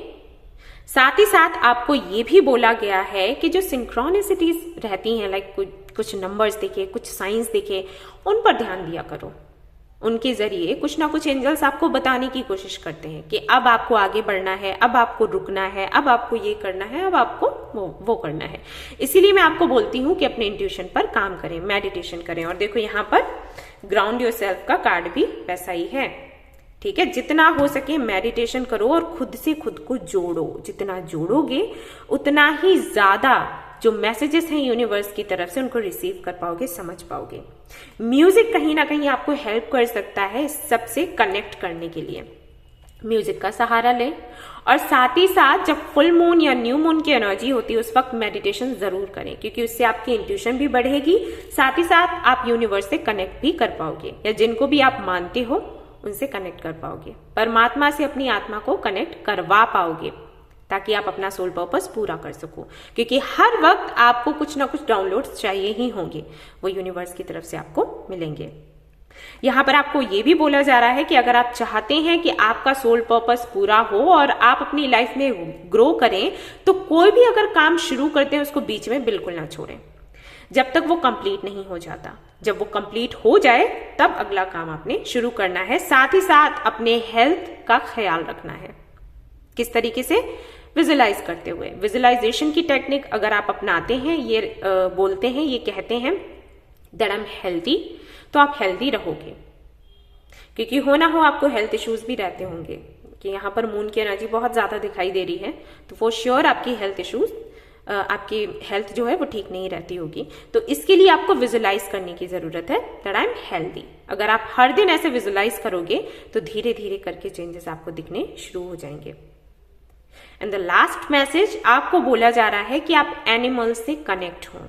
साथ ही साथ आपको ये भी बोला गया है कि जो सिंक्रोनिसिटीज रहती हैं, लाइक कुछ नंबर्स देखे, कुछ साइंस देखे, उन पर ध्यान दिया करो। उनके जरिए कुछ ना कुछ एंजल्स आपको बताने की कोशिश करते हैं कि अब आपको आगे बढ़ना है, अब आपको रुकना है, अब आपको ये करना है, अब आपको वो करना है। इसीलिए मैं आपको बोलती हूँ कि अपने इंट्यूशन पर काम करें, मेडिटेशन करें। और देखो यहाँ पर ग्राउंड योरसेल्फ का कार्ड भी वैसा ही है, ठीक है। जितना हो सके मेडिटेशन करो और खुद से खुद को जोड़ो। जितना जोड़ोगे उतना ही ज्यादा जो मैसेजेस हैं यूनिवर्स की तरफ से उनको रिसीव कर पाओगे, समझ पाओगे। म्यूजिक कहीं ना कहीं आपको हेल्प कर सकता है सबसे कनेक्ट करने के लिए। म्यूजिक का सहारा लें, और साथ ही साथ जब फुल मून या न्यू मून की एनर्जी होती है उस वक्त मेडिटेशन जरूर करें, क्योंकि उससे आपकी इंट्यूशन भी बढ़ेगी, साथ ही साथ आप यूनिवर्स से कनेक्ट भी कर पाओगे, या जिनको भी आप मानते हो उनसे कनेक्ट कर पाओगे, परमात्मा से अपनी आत्मा को कनेक्ट करवा पाओगे, ताकि आप अपना सोल पर्पस पूरा कर सको। क्योंकि हर वक्त आपको कुछ ना कुछ डाउनलोड्स चाहिए ही होंगे, वो यूनिवर्स की तरफ से आपको मिलेंगे। यहां पर आपको ये भी बोला जा रहा है कि अगर आप चाहते हैं कि आपका सोल पर्पस पूरा हो और आप अपनी लाइफ में ग्रो करें, तो कोई भी अगर काम शुरू करते हैं उसको बीच में बिल्कुल ना छोड़ें जब तक वो कंप्लीट नहीं हो जाता। जब वो कंप्लीट हो जाए तब अगला काम आपने शुरू करना है। साथ ही साथ अपने हेल्थ का ख्याल रखना है। किस तरीके से? विजुअलाइज करते हुए। विजुअलाइजेशन की टेक्निक अगर आप अपनाते हैं, ये बोलते हैं, ये कहते हैं दैट आई एम हेल्थी, तो आप हेल्दी रहोगे। क्योंकि हो ना हो आपको हेल्थ इश्यूज भी रहते होंगे कि यहाँ पर मून की एनर्जी बहुत ज्यादा दिखाई दे रही है, तो फॉर श्योर आपकी हेल्थ इश्यूज, आपकी हेल्थ जो है वो ठीक नहीं रहती होगी। तो इसके लिए आपको विजुअलाइज करने की जरूरत है दैट आई एम हेल्दी। अगर आप हर दिन ऐसे विजुअलाइज करोगे तो धीरे धीरे करके चेंजेस आपको दिखने शुरू हो जाएंगे। एंड द लास्ट मैसेज आपको बोला जा रहा है कि आप एनिमल्स से कनेक्ट हो।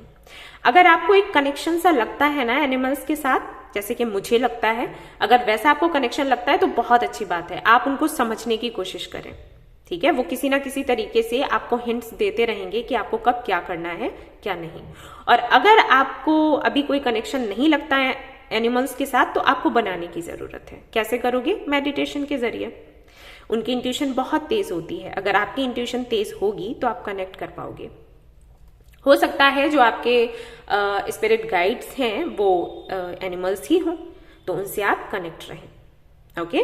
अगर आपको एक कनेक्शन सा लगता है ना एनिमल्स के साथ, जैसे कि मुझे लगता है, अगर वैसा आपको कनेक्शन लगता है तो बहुत अच्छी बात है। आप उनको समझने की कोशिश करें, ठीक है? वो किसी ना किसी तरीके से आपको हिंट्स देते रहेंगे कि आपको कब क्या करना है, क्या नहीं। और अगर आपको अभी कोई कनेक्शन नहीं लगता है एनिमल्स के साथ, तो आपको बनाने की जरूरत है। कैसे करोगे? मेडिटेशन के जरिए। उनकी इंट्यूशन बहुत तेज होती है। अगर आपकी इंट्यूशन तेज होगी तो आप कनेक्ट कर पाओगे। हो सकता है जो आपके स्पिरिट गाइड्स हैं वो एनिमल्स ही हों, तो उनसे आप कनेक्ट रहें। ओके,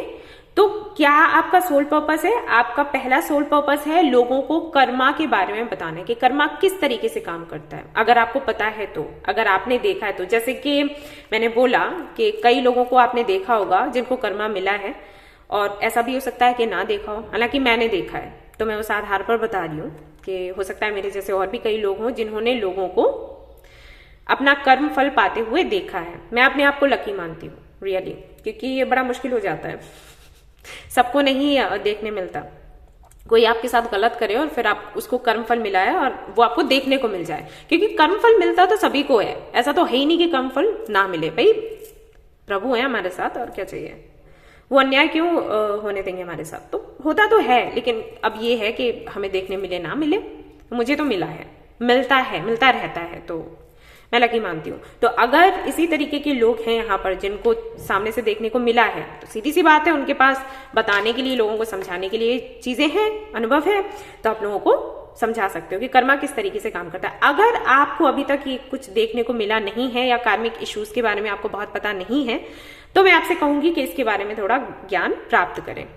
तो क्या आपका सोल पर्पस है? आपका पहला सोल पर्पस है लोगों को कर्मा के बारे में बताना, कि कर्मा किस तरीके से काम करता है। अगर आपको पता है तो, अगर आपने देखा है तो, जैसे कि मैंने बोला कि कई लोगों को आपने देखा होगा जिनको कर्मा मिला है, और ऐसा भी हो सकता है कि ना देखा हो। हालांकि मैंने देखा है तो मैं उस आधार पर बता रही हूँ कि हो सकता है मेरे जैसे और भी कई लोग हों जिन्होंने लोगों को अपना कर्म फल पाते हुए देखा है। मैं अपने आप को लकी मानती हूँ रियली, क्योंकि ये बड़ा मुश्किल हो जाता है, सबको नहीं देखने मिलता। कोई आपके साथ गलत करे और फिर आप उसको कर्म फल मिला है और वो आपको देखने को मिल जाए, क्योंकि कर्म फल मिलता तो सभी को है। ऐसा तो है ही नहीं कि कर्म फल ना मिले। भाई प्रभु है हमारे साथ, और क्या चाहिए? वो अन्याय क्यों होने देंगे हमारे साथ? तो होता तो है, लेकिन अब ये है कि हमें देखने मिले ना मिले, मुझे तो मिला है, मिलता है, मिलता रहता है, तो मैं लकी मानती हूँ। तो अगर इसी तरीके के लोग हैं यहाँ पर जिनको सामने से देखने को मिला है, तो सीधी सी बात है उनके पास बताने के लिए, लोगों को समझाने के लिए चीजें हैं, अनुभव है, तो आप लोगों को समझा सकते हो कि कर्मा किस तरीके से काम करता है। अगर आपको अभी तक ये कुछ देखने को मिला नहीं है या कार्मिक इश्यूज के बारे में आपको बहुत पता नहीं है, तो मैं आपसे कहूंगी कि इसके बारे में थोड़ा ज्ञान प्राप्त करें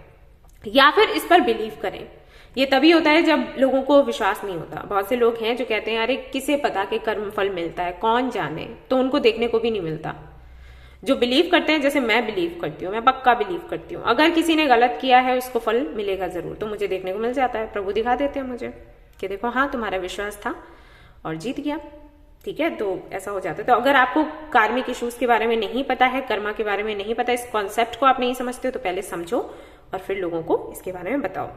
या फिर इस पर बिलीव करें। ये तभी होता है जब लोगों को विश्वास नहीं होता। बहुत से लोग हैं जो कहते हैं अरे किसे पता कि कर्म फल मिलता है, कौन जाने, तो उनको देखने को भी नहीं मिलता। जो बिलीव करते हैं, जैसे मैं बिलीव करती हूँ, मैं पक्का बिलीव करती हूँ, अगर किसी ने गलत किया है उसको फल मिलेगा जरूर, तो मुझे देखने को मिल जाता है। प्रभु दिखा देते हैं मुझे कि देखो हाँ तुम्हारा विश्वास था और जीत गया, ठीक है? तो ऐसा हो जाता है। तो अगर आपको कार्मिक इश्यूज के बारे में नहीं पता है, कर्मा के बारे में नहीं पता, इस कॉन्सेप्ट को आप नहीं समझते हो, तो पहले समझो और फिर लोगों को इसके बारे में बताओ।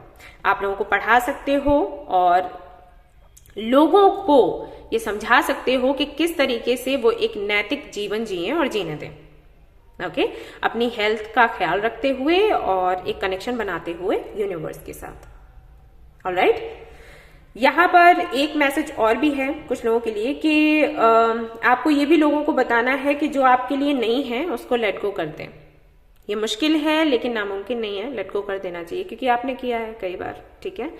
आप लोगों को पढ़ा सकते हो और लोगों को ये समझा सकते हो कि किस तरीके से वो एक नैतिक जीवन जिए और जीने दें। ओके, अपनी हेल्थ का ख्याल रखते हुए और एक कनेक्शन बनाते हुए यूनिवर्स के साथ। ऑलराइट, यहाँ पर एक मैसेज और भी है कुछ लोगों के लिए कि आपको ये भी लोगों को बताना है कि जो आपके लिए नहीं है उसको लेट गो कर दें। ये मुश्किल है लेकिन नामुमकिन नहीं है, लेट गो कर देना चाहिए, क्योंकि आपने किया है कई बार, ठीक है?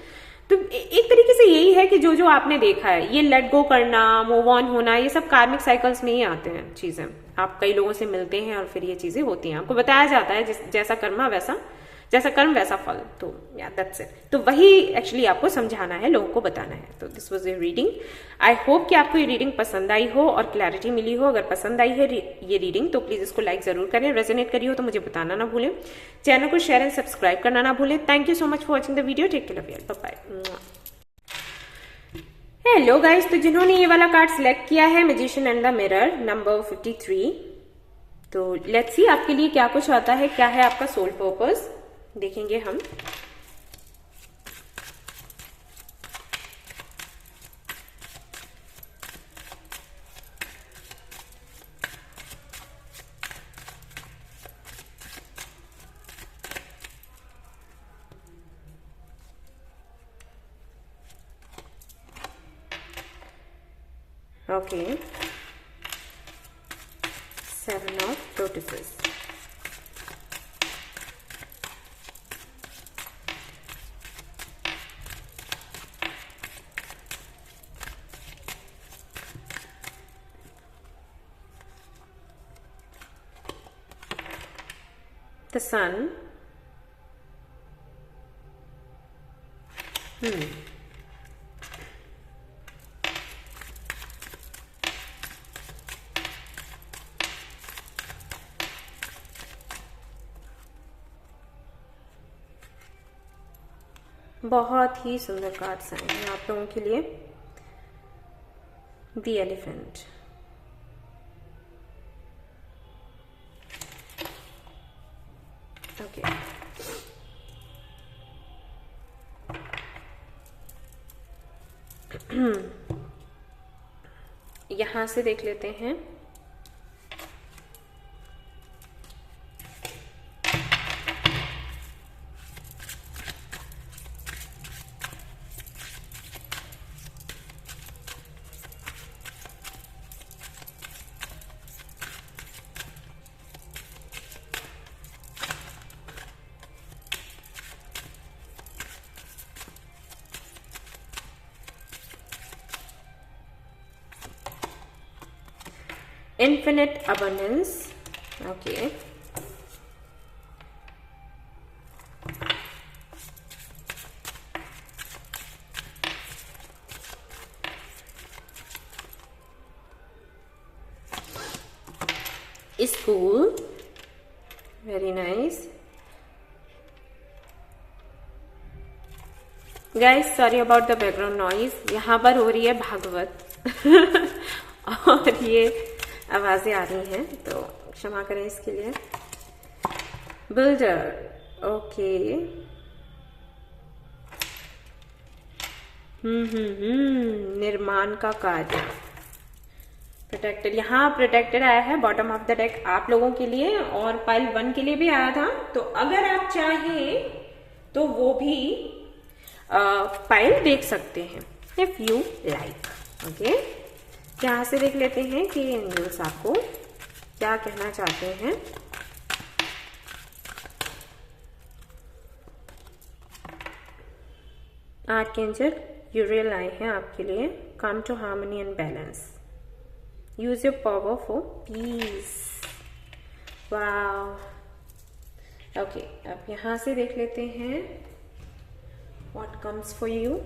तो एक तरीके से यही है कि जो जो आपने देखा है, ये लेट गो करना, मूव ऑन होना, ये सब कार्मिक साइकिल्स में ही आते हैं चीजें। आप कई लोगों से मिलते हैं और फिर ये चीजें होती हैं, आपको बताया जाता है जैसा कर्मा वैसा, जैसा कर्म वैसा फल। तो या दैट्स इट। तो वही एक्चुअली आपको समझाना है, लोगों को बताना है। तो this was a reading. I hope कि आपको ये रीडिंग पसंद आई हो और क्लैरिटी मिली हो। अगर पसंद आई है ये रीडिंग तो प्लीज इसको लाइक जरूर करें। रेजोनेट करी हो तो मुझे बताना ना भूलें। चैनल को शेयर एंड सब्सक्राइब करना ना भूलें। Thank you so much for watching the video. Take care, love you, bye bye. Hello guys, तो जिन्होंने ये वाला कार्ड सिलेक्ट किया है, magician and the mirror, number 53, तो लेट्स सी आपके लिए क्या कुछ आता है, क्या है आपका सोल पर्पस। देखेंगे हम। Okay, 7 of lotuses. The sun. बहुत ही सुंदर कार्ड्स आए हैं आप लोगों के लिए। द एलिफेंट, ओके, यहां से देख लेते हैं। Infinite abundance, okay. School, very nice. Guys, sorry about the background noise. यहाँ पर हो रही है भागवत और ये आवाजें आ रही हैं, तो क्षमा करें इसके लिए। बिल्डर, ओके, निर्माण का कार्य। प्रोटेक्टेड, यहाँ प्रोटेक्टेड आया है बॉटम ऑफ द डेक आप लोगों के लिए, और पाइल 1 के लिए भी आया था। तो अगर आप चाहें तो वो भी पाइल देख सकते हैं, इफ यू लाइक। ओके, यहां से देख लेते हैं कि एंजल्स आपको क्या कहना चाहते हैं। आर्कएंजल यूरियल आए हैं आपके लिए। Come to harmony and balance, use your power for peace. Wow, okay, अब यहां से देख लेते हैं what comes for you.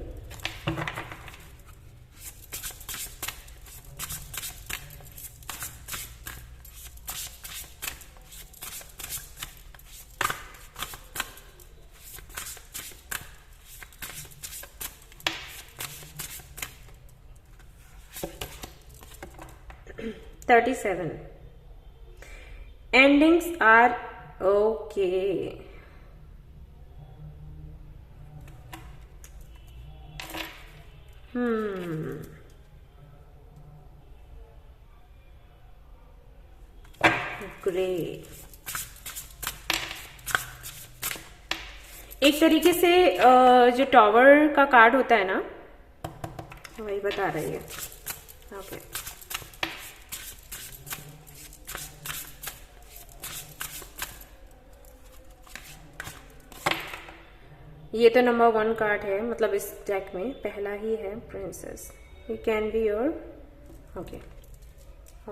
$37. Endings are okay. Great. एक तरीके से जो टॉवर का कार्ड होता है ना, वही बता रही है। ओके, ये तो नंबर 1 कार्ड है, मतलब इस डेक में पहला ही है, प्रिंसेस। ये can be your, okay,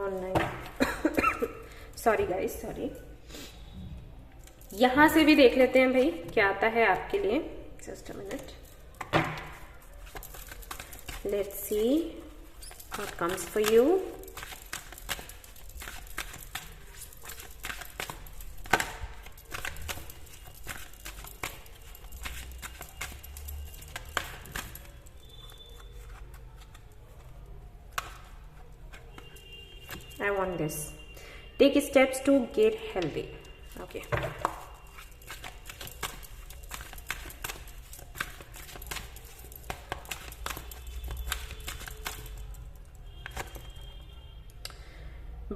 online sorry guys, sorry. यहां से भी देख लेते हैं भाई क्या आता है आपके लिए। Just a minute, let's see what comes for you. I want this. Take steps to get healthy. Okay.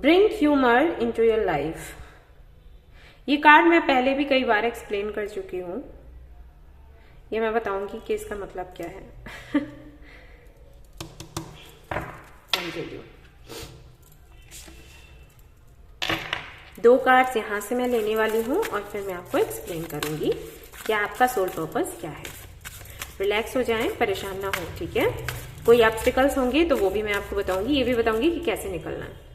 Bring humour into your life. ये कार्ड मैं पहले भी कई बार एक्सप्लेन कर चुकी हूं, ये मैं बताऊंगी कि इसका मतलब क्या है। दो कार्ड्स यहां से मैं लेने वाली हूं और फिर मैं आपको एक्सप्लेन करूंगी कि आपका सोल पर्पस क्या है। रिलैक्स हो जाएं, परेशान ना हो, ठीक है। कोई ऑब्स्टिकल्स होंगे तो वो भी मैं आपको बताऊंगी, ये भी बताऊंगी कि कैसे निकलना है।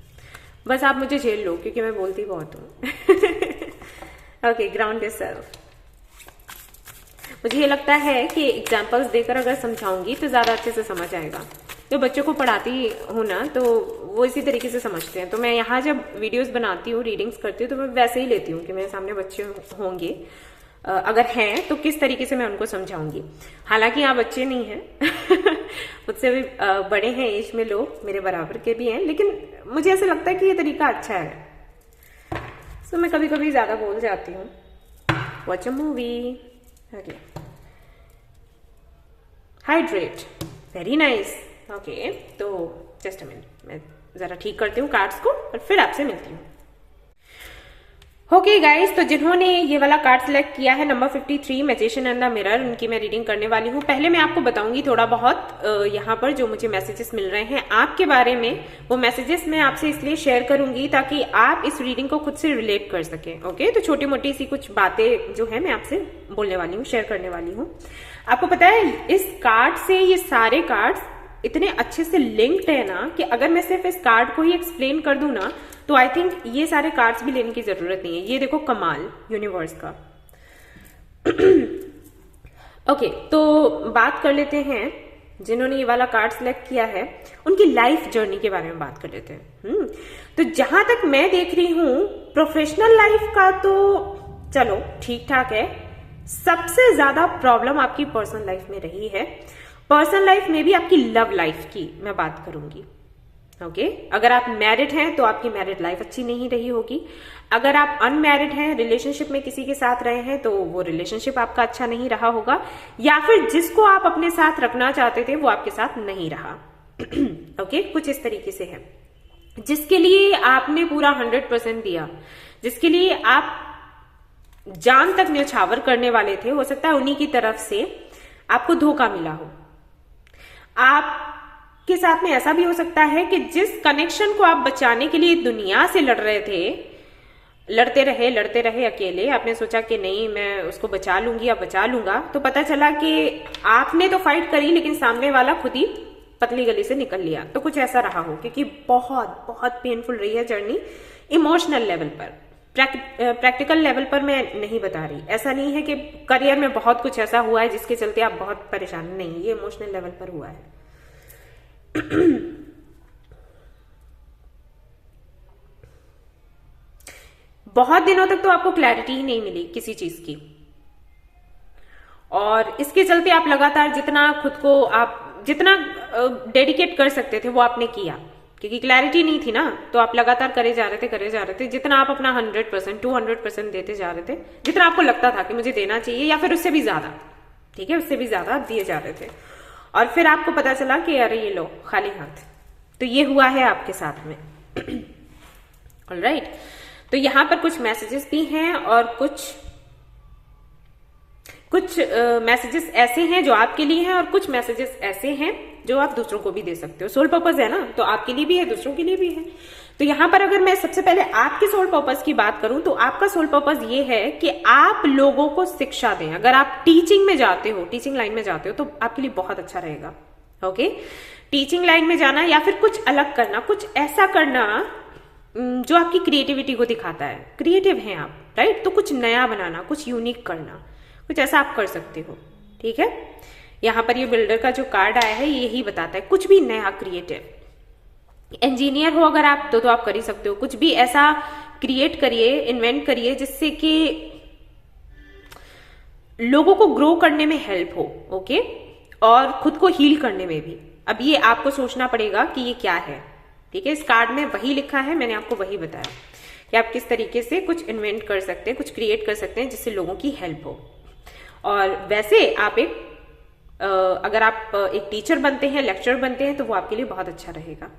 बस आप मुझे झेल लो क्योंकि मैं बोलती बहुत हूं। Okay, ground yourself. मुझे ये लगता है कि एग्जाम्पल्स देकर अगर समझाऊंगी तो ज्यादा अच्छे से समझ आएगा। जो बच्चों को पढ़ाती हूँ ना तो वो इसी तरीके से समझते हैं। तो मैं यहाँ जब वीडियोस बनाती हूँ, रीडिंग्स करती हूँ, तो मैं वैसे ही लेती हूँ कि मेरे सामने बच्चे होंगे, अगर हैं तो किस तरीके से मैं उनको समझाऊंगी। हालांकि आप बच्चे नहीं हैं मुझसे भी बड़े हैं एज में लोग, मेरे बराबर के भी हैं, लेकिन मुझे ऐसा लगता है कि ये तरीका अच्छा है। सो मैं कभी कभी ज्यादा बोल जाती हूँ। Watch a movie. Okay, hydrate, very nice. Okay, तो जस्ट अ मिनट, मैं जरा ठीक करती हूँ कार्ड्स को और फिर आपसे मिलती हूँ। ओके गाइस, तो जिन्होंने ये वाला कार्ड सिलेक्ट किया है number 53 magician and the mirror, उनकी मैं रीडिंग करने वाली हूँ। पहले मैं आपको बताऊंगी थोड़ा बहुत यहाँ पर जो मुझे मैसेजेस मिल रहे हैं आपके बारे में। वो मैसेजेस मैं आपसे इसलिए शेयर करूंगी ताकि आप इस रीडिंग को खुद से रिलेट कर सकें। ओके, तो छोटी मोटी सी कुछ बातें जो है मैं आपसे बोलने वाली हूँ, शेयर करने वाली हूँ। आपको पता है इस कार्ड से ये सारे कार्ड्स इतने अच्छे से लिंक्ड है ना कि अगर मैं सिर्फ इस कार्ड को ही एक्सप्लेन कर दूं ना तो आई थिंक ये सारे कार्ड्स भी लेने की जरूरत नहीं है। ये देखो कमाल यूनिवर्स का। ओके, तो बात कर लेते हैं जिन्होंने ये वाला कार्ड सिलेक्ट किया है उनकी लाइफ जर्नी के बारे में बात कर लेते हैं। तो जहां तक मैं देख रही हूं प्रोफेशनल लाइफ का तो चलो ठीक ठाक है। सबसे ज्यादा प्रॉब्लम आपकी पर्सनल लाइफ में रही है। पर्सनल लाइफ में भी आपकी लव लाइफ की मैं बात करूंगी। ओके, अगर आप मैरिड हैं तो आपकी मैरिड लाइफ अच्छी नहीं रही होगी। अगर आप अनमैरिड हैं, रिलेशनशिप में किसी के साथ रहे हैं तो वो रिलेशनशिप आपका अच्छा नहीं रहा होगा, या फिर जिसको आप अपने साथ रखना चाहते थे वो आपके साथ नहीं रहा। ओके, कुछ इस तरीके से है। जिसके लिए आपने पूरा 100% दिया, जिसके लिए आप जान तक न्यौछावर करने वाले थे, हो सकता है उन्हीं की तरफ से आपको धोखा मिला हो। आपके साथ में ऐसा भी हो सकता है कि जिस कनेक्शन को आप बचाने के लिए दुनिया से लड़ रहे थे, लड़ते रहे अकेले, आपने सोचा कि नहीं मैं उसको बचा लूंगी या बचा लूंगा, तो पता चला कि आपने तो फाइट करी लेकिन सामने वाला खुद ही पतली गली से निकल लिया। तो कुछ ऐसा रहा हो, क्योंकि बहुत बहुत पेनफुल रही है जर्नी इमोशनल लेवल पर। प्रैक्टिकल लेवल पर मैं नहीं बता रही। ऐसा नहीं है कि करियर में बहुत कुछ ऐसा हुआ है जिसके चलते आप बहुत परेशान, नहीं, ये इमोशनल लेवल पर हुआ है। बहुत दिनों तक तो आपको क्लैरिटी ही नहीं मिली किसी चीज की, और इसके चलते आप लगातार जितना खुद को आप जितना डेडिकेट कर सकते थे वो आपने किया, क्योंकि क्लैरिटी नहीं थी ना, तो आप लगातार करे जा रहे थे। जितना आप अपना 100% 200% देते जा रहे थे, जितना आपको लगता था कि मुझे देना चाहिए, या फिर उससे भी ज्यादा, ठीक है, उससे भी ज्यादा दिए जा रहे थे, और फिर आपको पता चला कि अरे ये लो खाली हाथ। तो ये हुआ है आपके साथ में। ऑलराइट, तो यहां पर कुछ मैसेजेस भी हैं और कुछ मैसेजेस ऐसे हैं जो आपके लिए हैं, और कुछ मैसेजेस ऐसे हैं जो आप दूसरों को भी दे सकते हो। सोल पर्पस है ना, तो आपके लिए भी है, दूसरों के लिए भी है। तो यहां पर अगर मैं सबसे पहले आपके सोल पर्पस की बात करूं तो आपका सोल पर्पस ये है कि आप लोगों को शिक्षा दें। अगर आप टीचिंग में जाते हो, टीचिंग लाइन में जाते हो, तो आपके लिए बहुत अच्छा रहेगा। ओके, टीचिंग लाइन में जाना या फिर कुछ अलग करना, कुछ ऐसा करना जो आपकी क्रिएटिविटी को दिखाता है। क्रिएटिव हैं आप, राइट? तो कुछ नया बनाना, कुछ यूनिक करना, कुछ ऐसा आप कर सकते हो। ठीक है, यहां पर ये बिल्डर का जो कार्ड आया है यही बताता है, कुछ भी नया क्रिएटिव। इंजीनियर हो अगर आप तो आप कर ही सकते हो। कुछ भी ऐसा क्रिएट करिए, इन्वेंट करिए जिससे कि लोगों को ग्रो करने में हेल्प हो। ओके, और खुद को हील करने में भी। अब ये आपको सोचना पड़ेगा कि ये क्या है। ठीक है, इस कार्ड में वही लिखा है, मैंने आपको वही बताया कि आप किस तरीके से कुछ इन्वेंट कर सकते हैं, कुछ क्रिएट कर सकते हैं जिससे लोगों की हेल्प हो। और वैसे आप अगर आप एक टीचर बनते हैं, लेक्चरर बनते हैं, तो वो आपके लिए बहुत अच्छा रहेगा।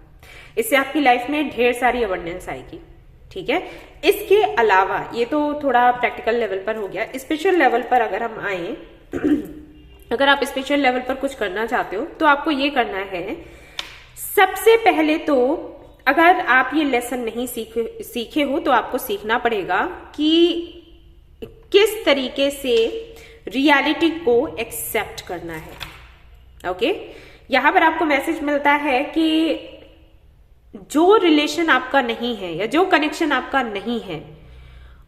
इससे आपकी लाइफ में ढेर सारी अबंडेंस आएगी। ठीक है, इसके अलावा ये तो थोड़ा प्रैक्टिकल लेवल पर हो गया। स्पिरिचुअल लेवल पर अगर हम आए अगर आप स्पिरिचुअल लेवल पर कुछ करना चाहते हो तो आपको ये करना है, सबसे पहले तो अगर आप ये लेसन नहीं सीखे हो तो आपको सीखना पड़ेगा कि किस तरीके से रियलिटी को एक्सेप्ट करना है। ओके, यहां पर आपको मैसेज मिलता है कि जो रिलेशन आपका नहीं है या जो कनेक्शन आपका नहीं है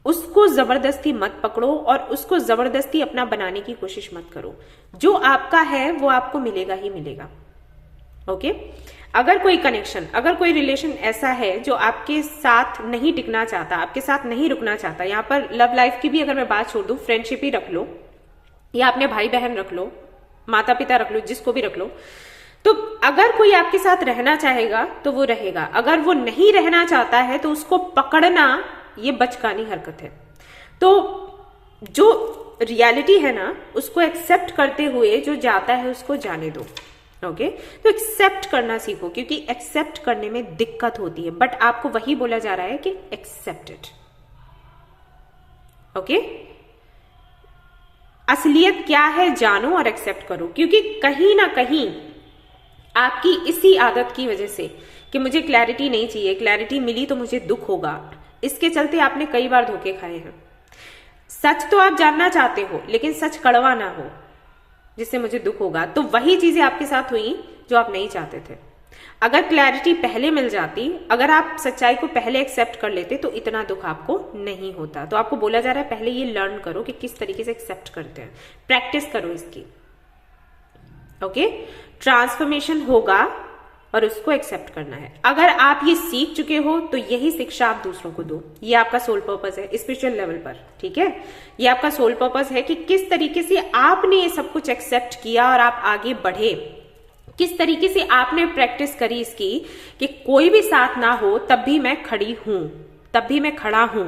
उसको जबरदस्ती मत पकड़ो और उसको जबरदस्ती अपना बनाने की कोशिश मत करो। जो आपका है वो आपको मिलेगा ही मिलेगा। ओके, अगर कोई कनेक्शन, अगर कोई रिलेशन ऐसा है जो आपके साथ नहीं टिकना चाहता, आपके साथ नहीं रुकना चाहता, यहां पर लव लाइफ की भी अगर मैं बात छोड़ दूं, फ्रेंडशिप ही रख लो या अपने भाई बहन रख लो, माता पिता रख लो, जिसको भी रख लो, तो अगर कोई आपके साथ रहना चाहेगा तो वो रहेगा। अगर वो नहीं रहना चाहता है तो उसको पकड़ना ये बचकानी हरकत है। तो जो रियलिटी है ना उसको एक्सेप्ट करते हुए जो जाता है उसको जाने दो। ओके, तो एक्सेप्ट करना सीखो, क्योंकि एक्सेप्ट करने में दिक्कत होती है, बट आपको वही बोला जा रहा है कि एक्सेप्ट इट। ओके, असलियत क्या है जानो और एक्सेप्ट करो, क्योंकि कहीं ना कहीं आपकी इसी आदत की वजह से कि मुझे क्लैरिटी नहीं चाहिए, क्लैरिटी मिली तो मुझे दुख होगा, इसके चलते आपने कई बार धोखे खाए हैं। सच तो आप जानना चाहते हो लेकिन सच कड़वा ना हो जिससे मुझे दुख होगा, तो वही चीजें आपके साथ हुई जो आप नहीं चाहते थे। अगर क्लैरिटी पहले मिल जाती, अगर आप सच्चाई को पहले एक्सेप्ट कर लेते तो इतना दुख आपको नहीं होता। तो आपको बोला जा रहा है पहले ये लर्न करो कि किस तरीके से एक्सेप्ट करते हैं, प्रैक्टिस करो इसकी। ओके, ट्रांसफॉर्मेशन होगा और उसको एक्सेप्ट करना है। अगर आप ये सीख चुके हो तो यही शिक्षा आप दूसरों को दो। ये आपका सोल पर्पस है स्पिरिचुअल लेवल पर। ठीक है, ये आपका सोल पर्पस है कि किस तरीके से आपने ये सब कुछ एक्सेप्ट किया और आप आगे बढ़े, किस तरीके से आपने प्रैक्टिस करी इसकी कि कोई भी साथ ना हो तब भी मैं खड़ी हूं, तब भी मैं खड़ा हूं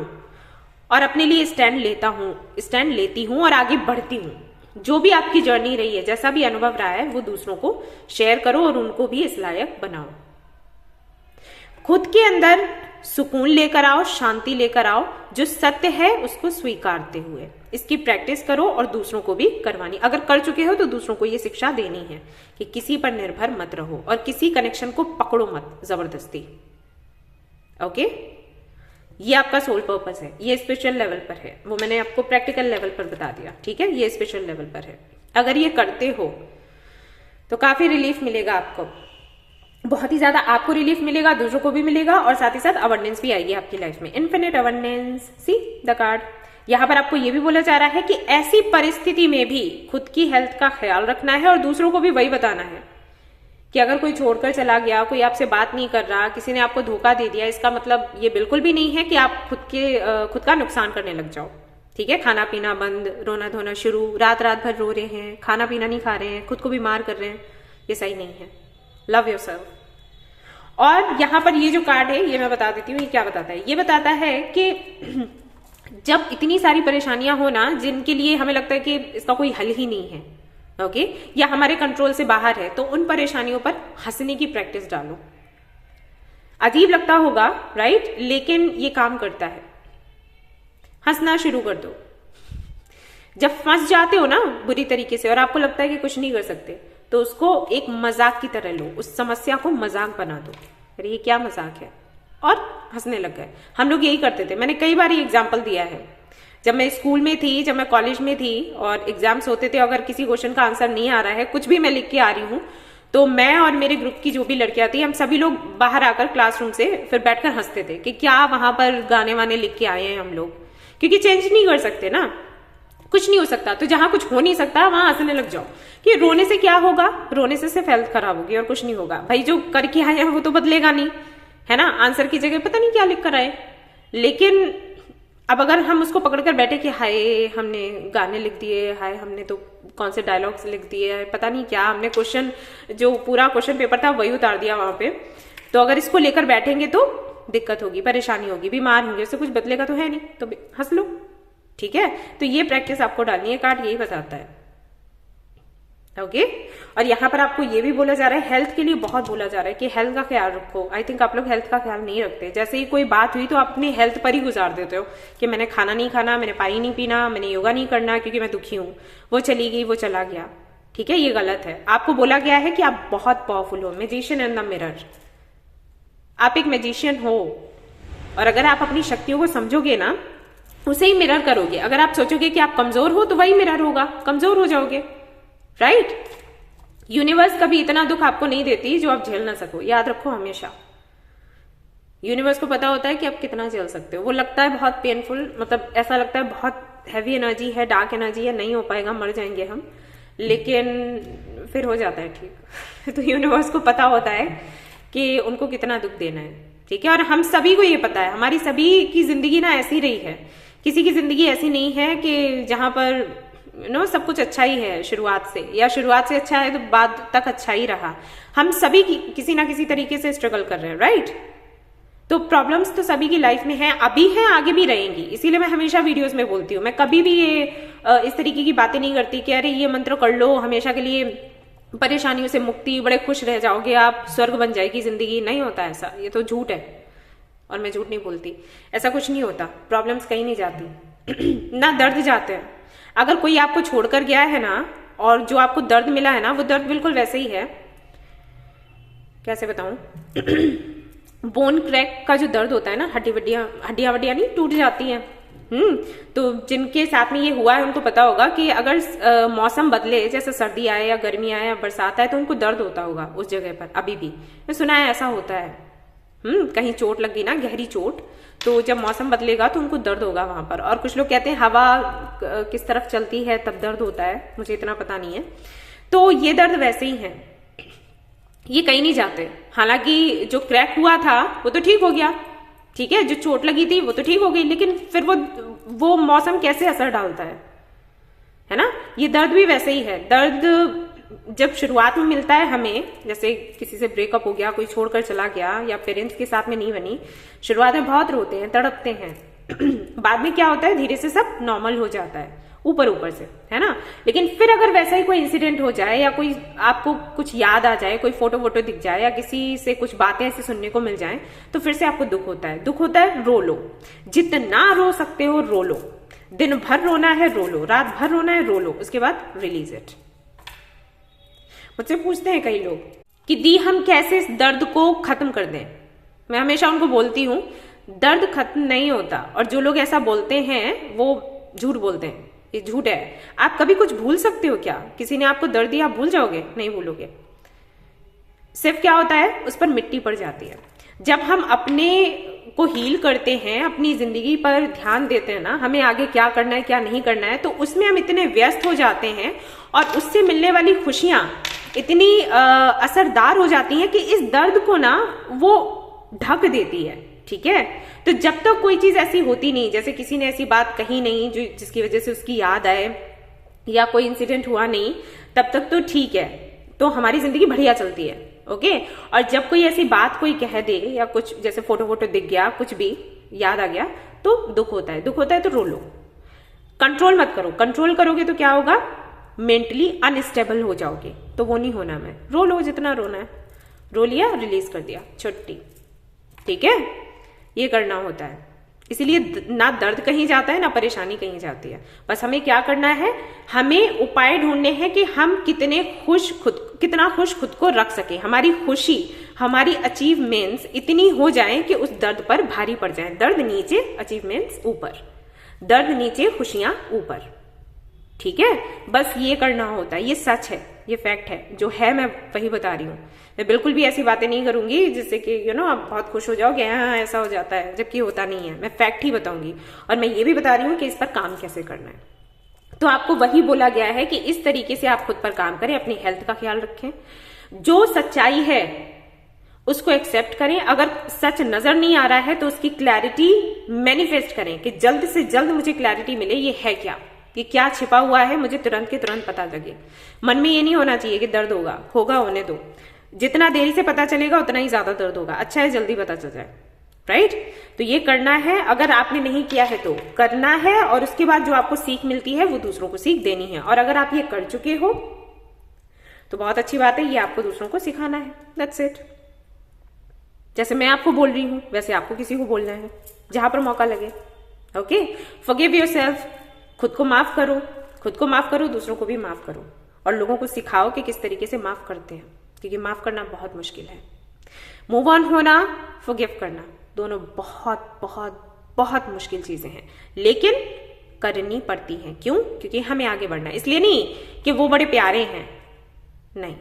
और अपने लिए स्टैंड लेता हूं, स्टैंड लेती हूं और आगे बढ़ती हूं। जो भी आपकी जर्नी रही है, जैसा भी अनुभव रहा है, वो दूसरों को शेयर करो और उनको भी इस लायक बनाओ। खुद के अंदर सुकून लेकर आओ, शांति लेकर आओ, जो सत्य है उसको स्वीकारते हुए इसकी प्रैक्टिस करो और दूसरों को भी करवानी। अगर कर चुके हो तो दूसरों को ये शिक्षा देनी है कि किसी पर निर्भर मत रहो और किसी कनेक्शन को पकड़ो मत जबरदस्ती। ओके, ये आपका सोल पर्पस है, ये स्पिरिचुअल लेवल पर है, वो मैंने आपको प्रैक्टिकल लेवल पर बता दिया। ठीक है, ये स्पिरिचुअल लेवल पर है। अगर ये करते हो तो काफी रिलीफ मिलेगा आपको, बहुत ही ज्यादा आपको रिलीफ मिलेगा, दूसरों को भी मिलेगा और साथ ही साथ अबंडेंस भी आएगी आपकी लाइफ में, infinite abundance. See the card, यहां पर आपको ये भी बोला जा रहा है कि ऐसी परिस्थिति में भी खुद की हेल्थ का ख्याल रखना है और दूसरों को भी वही बताना है कि अगर कोई छोड़कर चला गया, कोई आपसे बात नहीं कर रहा, किसी ने आपको धोखा दे दिया, इसका मतलब ये बिल्कुल भी नहीं है कि आप खुद का नुकसान करने लग जाओ। ठीक है, खाना पीना बंद, रोना धोना शुरू, रात रात भर रो रहे हैं, खाना पीना नहीं खा रहे हैं, खुद को बीमार कर रहे हैं, ये सही नहीं है। Love yourself. और यहां पर ये जो कार्ड है ये मैं बता देती हूँ, ये क्या बताता है। ये बताता है कि जब इतनी सारी परेशानियां हो ना जिनके लिए हमें लगता है कि इसका कोई हल ही नहीं है, ओके, या हमारे कंट्रोल से बाहर है, तो उन परेशानियों पर हंसने की प्रैक्टिस डालो। अजीब लगता होगा, राइट, लेकिन ये काम करता है। हंसना शुरू कर दो। जब फंस जाते हो ना बुरी तरीके से और आपको लगता है कि कुछ नहीं कर सकते, तो उसको एक मजाक की तरह लो, उस समस्या को मजाक बना दो। अरे ये क्या मजाक है, और हंसने लग गए। हम लोग यही करते थे, मैंने कई बार ये एग्जाम्पल दिया है। जब मैं स्कूल में थी, जब मैं कॉलेज में थी और एग्जाम्स होते थे, अगर किसी क्वेश्चन का आंसर नहीं आ रहा है, कुछ भी मैं लिख के आ रही हूँ, तो मैं और मेरे ग्रुप की जो भी लड़कियां थी, हम सभी लोग बाहर आकर क्लासरूम से फिर बैठकर हंसते थे कि क्या वहां पर गाने वाने लिख के आए हैं हम लोग, क्योंकि चेंज नहीं कर सकते ना, कुछ नहीं हो सकता। तो जहां कुछ हो नहीं सकता वहां हंसने लग जाओ कि रोने से क्या होगा, रोने से सिर्फ हेल्थ खराब होगी और कुछ नहीं होगा। भाई जो करके आए हैं वो तो बदलेगा नहीं, है ना, आंसर की जगह पता नहीं क्या लिख कर आए। लेकिन अब अगर हम उसको पकड़कर बैठे कि हाय हमने गाने लिख दिए, हाय हमने तो कौन से डायलॉग्स लिख दिए, पता नहीं क्या, हमने क्वेश्चन, जो पूरा क्वेश्चन पेपर था वही उतार दिया वहां पे, तो अगर इसको लेकर बैठेंगे तो दिक्कत होगी, परेशानी होगी, बीमार होंगे, उससे कुछ बदलेगा तो है नहीं, तो हंस लो। ठीक है, तो ये प्रैक्टिस आपको डालनी है, कार्ड यही बताता है। ओके, और यहाँ पर आपको ये भी बोला जा रहा है, हेल्थ के लिए बहुत बोला जा रहा है कि हेल्थ का ख्याल रखो। आई थिंक आप लोग हेल्थ का ख्याल नहीं रखते। जैसे ही कोई बात हुई तो आप अपनी हेल्थ पर ही गुजार देते हो कि मैंने खाना नहीं खाना, मैंने पानी नहीं पीना, मैंने योगा नहीं करना क्योंकि मैं दुखी हूँ, वो चली गई, वो चला गया। ठीक है, ये गलत है। आपको बोला गया है कि आप बहुत पावरफुल हो, मैजिशियन इन द मिरर। आप एक मैजिशियन हो, और अगर आप अपनी शक्तियों को समझोगे ना, उसे ही मिरर करोगे। अगर आप सोचोगे कि आप कमजोर हो तो वही मिरर होगा, कमजोर हो जाओगे। राइट? यूनिवर्स कभी इतना दुख आपको नहीं देती जो आप झेल ना सको, याद रखो हमेशा। यूनिवर्स को पता होता है कि आप कितना झेल सकते हो। वो लगता है बहुत पेनफुल, मतलब ऐसा लगता है बहुत हैवी एनर्जी है, डार्क एनर्जी है, नहीं हो पाएगा, मर जाएंगे हम, लेकिन फिर हो जाता है ठीक। तो यूनिवर्स को पता होता है कि उनको कितना दुख देना है। ठीक है, और हम सभी को ये पता है, हमारी सभी की जिंदगी ना ऐसी रही है। किसी की जिंदगी ऐसी नहीं है कि जहां पर सब कुछ अच्छा ही है शुरुआत से, या शुरुआत से अच्छा है तो बाद तक अच्छा ही रहा। हम सभी किसी ना किसी तरीके से स्ट्रगल कर रहे हैं। राइट? तो प्रॉब्लम्स तो सभी की लाइफ में है, अभी है, आगे भी रहेंगी। इसीलिए मैं हमेशा वीडियोस में बोलती हूँ, मैं कभी भी ये इस तरीके की बातें नहीं करती कि अरे ये मंत्र कर लो, हमेशा के लिए परेशानियों से मुक्ति, बड़े खुश रह जाओगे आप, स्वर्ग बन जाएगी जिंदगी। नहीं होता ऐसा, ये तो झूठ है, और मैं झूठ नहीं बोलती। ऐसा कुछ नहीं होता। प्रॉब्लम्स कहीं नहीं जाती ना दर्द जाते हैं। अगर कोई आपको छोड़कर गया है ना, और जो आपको दर्द मिला है ना, वो दर्द बिल्कुल वैसे ही है। कैसे बताऊं? बोन क्रैक का जो दर्द होता है ना, हड्डियां नहीं टूट जाती हैं। तो जिनके साथ में ये हुआ है उनको पता होगा कि अगर मौसम बदले, जैसे सर्दी आए या गर्मी आए या बरसात आए, तो उनको दर्द होता होगा उस जगह पर। अभी भी मैं सुना है ऐसा होता है। कहीं चोट लगी ना, गहरी चोट, तो जब मौसम बदलेगा तो उनको दर्द होगा वहां पर। और कुछ लोग कहते हैं हवा किस तरफ चलती है तब दर्द होता है, मुझे इतना पता नहीं है। तो ये दर्द वैसे ही है, ये कहीं नहीं जाते। हालांकि जो क्रैक हुआ था वो तो ठीक हो गया, ठीक है, जो चोट लगी थी वो तो ठीक हो गई, लेकिन फिर वो मौसम कैसे असर डालता है ना? ये दर्द भी वैसे ही है। दर्द जब शुरुआत में मिलता है हमें, जैसे किसी से ब्रेकअप हो गया, कोई छोड़कर चला गया, या पेरेंट्स के साथ में नहीं बनी, शुरुआत में बहुत रोते हैं, तड़पते हैं। बाद में क्या होता है, धीरे से सब नॉर्मल हो जाता है, ऊपर से, है ना? लेकिन फिर अगर वैसा ही कोई इंसिडेंट हो जाए, या कोई आपको कुछ याद आ जाए, कोई फोटो दिख जाए, या किसी से कुछ बातें ऐसी सुनने को मिल जाए, तो फिर से आपको दुख होता है। दुख होता है, रो लो, जितना रो सकते हो रो लो। दिन भर रोना है रो लो, रात भर रोना है रो लो, उसके बाद रिलीज इट। मुझसे पूछते हैं कई लोग कि दी हम कैसे इस दर्द को खत्म कर दें। मैं हमेशा उनको बोलती हूँ, दर्द खत्म नहीं होता, और जो लोग ऐसा बोलते हैं वो झूठ बोलते हैं, ये झूठ है। आप कभी कुछ भूल सकते हो क्या? किसी ने आपको दर्द दिया, आप भूल जाओगे? नहीं भूलोगे। सिर्फ क्या होता है, उस पर मिट्टी पड़ जाती है। जब हम अपने को हील करते हैं, अपनी जिंदगी पर ध्यान देते हैं ना, हमें आगे क्या करना है क्या नहीं करना है, तो उसमें हम इतने व्यस्त हो जाते हैं, और उससे मिलने वाली खुशियां इतनी असरदार हो जाती हैं कि इस दर्द को ना वो ढक देती है। ठीक है? तो जब तक कोई चीज ऐसी होती नहीं, जैसे किसी ने ऐसी बात कही नहीं जो जिसकी वजह से उसकी याद आए, या कोई इंसिडेंट हुआ नहीं, तब तक तो ठीक है, तो हमारी जिंदगी बढ़िया चलती है। ओके? और जब कोई ऐसी बात कोई कह दे, या कुछ जैसे फोटो दिख गया, कुछ भी याद आ गया, तो दुख होता है। दुख होता है तो रो लो, कंट्रोल मत करो। कंट्रोल करोगे तो क्या होगा, मेंटली अनस्टेबल हो जाओगे, तो वो नहीं होना। मैं रो लो, जितना रोना है रो लिया, रिलीज कर दिया, छुट्टी। ठीक है? ये करना होता है। इसीलिए ना दर्द कहीं जाता है, ना परेशानी कहीं जाती है। बस हमें क्या करना है, हमें उपाय ढूंढने हैं कि हम कितना खुश खुद को रख सके। हमारी खुशी, हमारी अचीवमेंट्स इतनी हो जाएं कि उस दर्द पर भारी पड़ जाएं। दर्द नीचे, अचीवमेंट्स ऊपर। दर्द नीचे, खुशियां ऊपर। ठीक है? बस ये करना होता है। ये सच है, ये फैक्ट है, जो है मैं वही बता रही हूँ। मैं बिल्कुल भी ऐसी बातें नहीं करूंगी जिससे कि आप बहुत खुश हो जाओगे, हाँ ऐसा हो जाता है, जबकि होता नहीं है। मैं फैक्ट ही बताऊंगी, और मैं ये भी बता रही हूँ कि इस पर काम कैसे करना है। तो आपको वही बोला गया है कि इस तरीके से आप खुद पर काम करें, अपनी हेल्थ का ख्याल रखें, जो सच्चाई है उसको एक्सेप्ट करें। अगर सच नजर नहीं आ रहा है तो उसकी क्लैरिटी मैनिफेस्ट करें कि जल्द से जल्द मुझे क्लैरिटी मिले, ये है क्या, ये क्या छिपा हुआ है, मुझे तुरंत के तुरंत पता लगे। मन में ये नहीं होना चाहिए कि दर्द होगा होने दो। जितना देरी से पता चलेगा उतना ही ज्यादा दर्द होगा। अच्छा है जल्दी पता चल जाए। राइट? तो ये करना है। अगर आपने नहीं किया है तो करना है, और उसके बाद जो आपको सीख मिलती है वो दूसरों को सीख देनी है। और अगर आप ये कर चुके हो तो बहुत अच्छी बात है, ये आपको दूसरों को सिखाना है, दैट्स इट। जैसे मैं आपको बोल रही हूं वैसे आपको किसी को बोलना है जहां पर मौका लगे। ओके, फॉरगिव योरसेल्फ, खुद को माफ करो, खुद को माफ करो, दूसरों को भी माफ करो, और लोगों को सिखाओ कि किस तरीके से माफ करते हैं, क्योंकि माफ करना बहुत मुश्किल है। मूव ऑन होना, फॉरगिव करना, दोनों बहुत बहुत बहुत मुश्किल चीजें हैं, लेकिन करनी पड़ती हैं। क्यों? क्योंकि हमें आगे बढ़ना है। इसलिए नहीं कि वो बड़े प्यारे हैं, नहीं,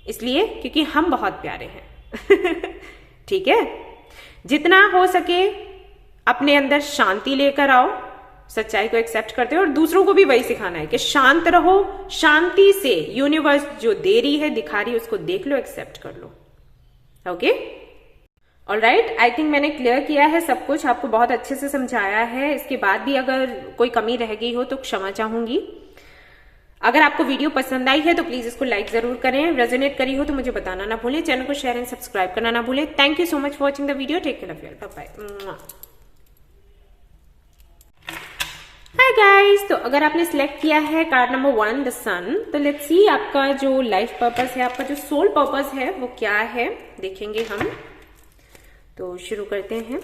इसलिए क्योंकि हम बहुत प्यारे हैं। ठीक है, जितना हो सके अपने अंदर शांति लेकर आओ, सच्चाई को एक्सेप्ट करते हो, और दूसरों को भी वही सिखाना है कि शांत रहो, शांति से यूनिवर्स जो दे रही है, दिखा रही है, उसको देख लो, एक्सेप्ट कर लो। ओके, ऑलराइट, आई थिंक मैंने क्लियर किया है सब कुछ, आपको बहुत अच्छे से समझाया है। इसके बाद भी अगर कोई कमी रह गई हो तो क्षमा चाहूंगी। अगर आपको वीडियो पसंद आई है तो प्लीज इसको लाइक जरूर करें, रेजोनेट करी हो तो मुझे बताना ना भूलें, चैनल को शेयर एंड सब्सक्राइब करना ना भूलें। Thank you so much for watching the video, take care of yourself, bye bye. Hi guys, तो अगर आपने सिलेक्ट किया है कार्ड नंबर 1 द सन, तो लेट्स सी आपका जो लाइफ पर्पस है, आपका जो सोल पर्पस है वो क्या है, देखेंगे हम। तो शुरू करते हैं।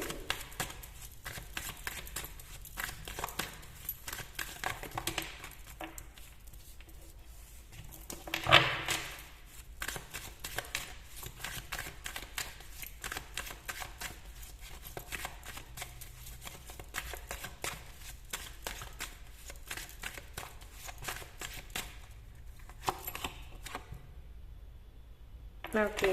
ओके,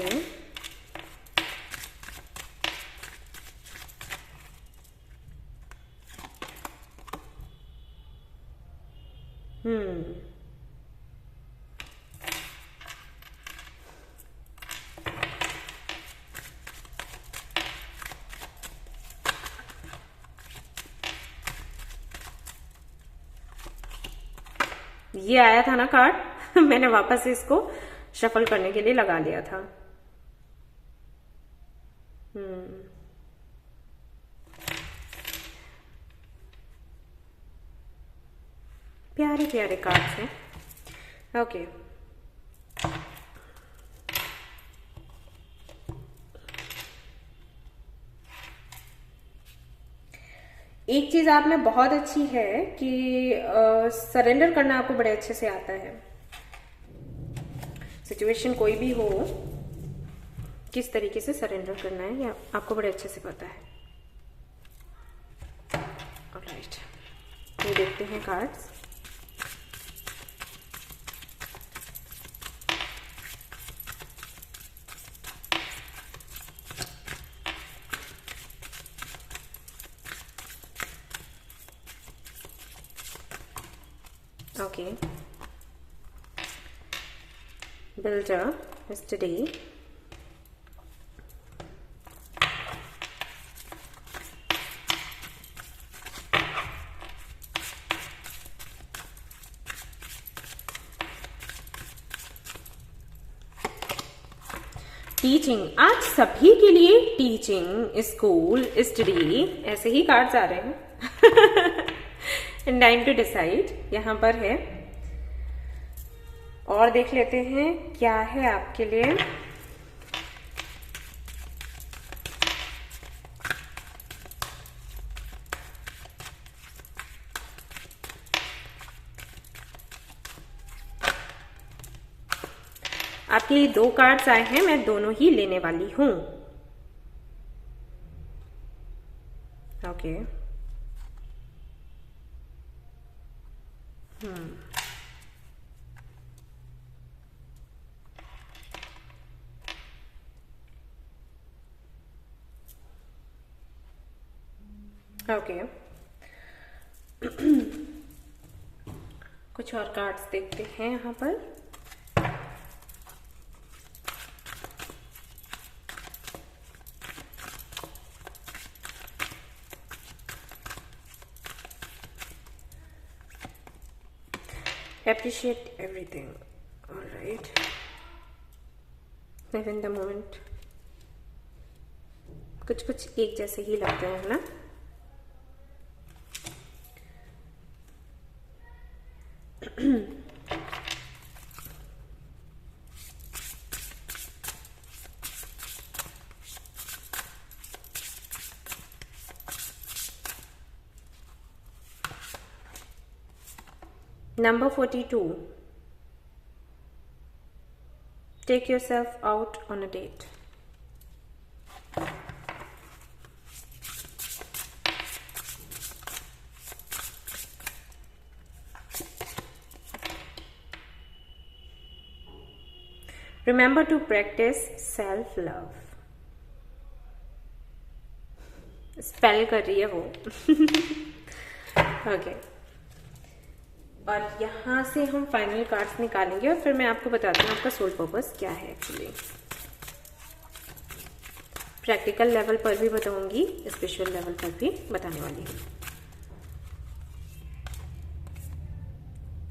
ये आया था ना कार्ड। मैंने वापस से इसको शफल करने के लिए लगा लिया था। प्यारे प्यारे कार्ड्स हैं। ओके, एक चीज आप में बहुत अच्छी है कि सरेंडर करना आपको बड़े अच्छे से आता है। सिचुएशन कोई भी हो, किस तरीके से सरेंडर करना है ये आपको बड़े अच्छे से पता है। ऑलराइट, ये देखते हैं cards. Okay, builder yesterday, teaching, आज सभी के लिए टीचिंग, स्कूल, स्टडी, ऐसे ही कार्ड्स आ रहे हैं। टाइम टू डिसाइड यहां पर है, और देख लेते हैं क्या है आपके लिए। आपके लिए 2 कार्ड्स आए हैं, मैं दोनों ही लेने वाली हूं। ओके, ओके, कुछ और कार्ड्स देखते हैं यहाँ पर। Appreciate everything, all right, live in the moment। कुछ कुछ एक जैसे ही लगते हैं ना। Number 42. Take yourself out on a date. Remember to practice self-love. Spell कर रही है वो. Okay. और यहाँ से हम फाइनल कार्ड्स निकालेंगे और फिर मैं आपको बताती हूँ आपका सोल पर्पस क्या है एक्चुअली. प्रैक्टिकल लेवल पर भी बताऊंगी, स्पिरिचुअल लेवल पर भी बताने वाली हूँ.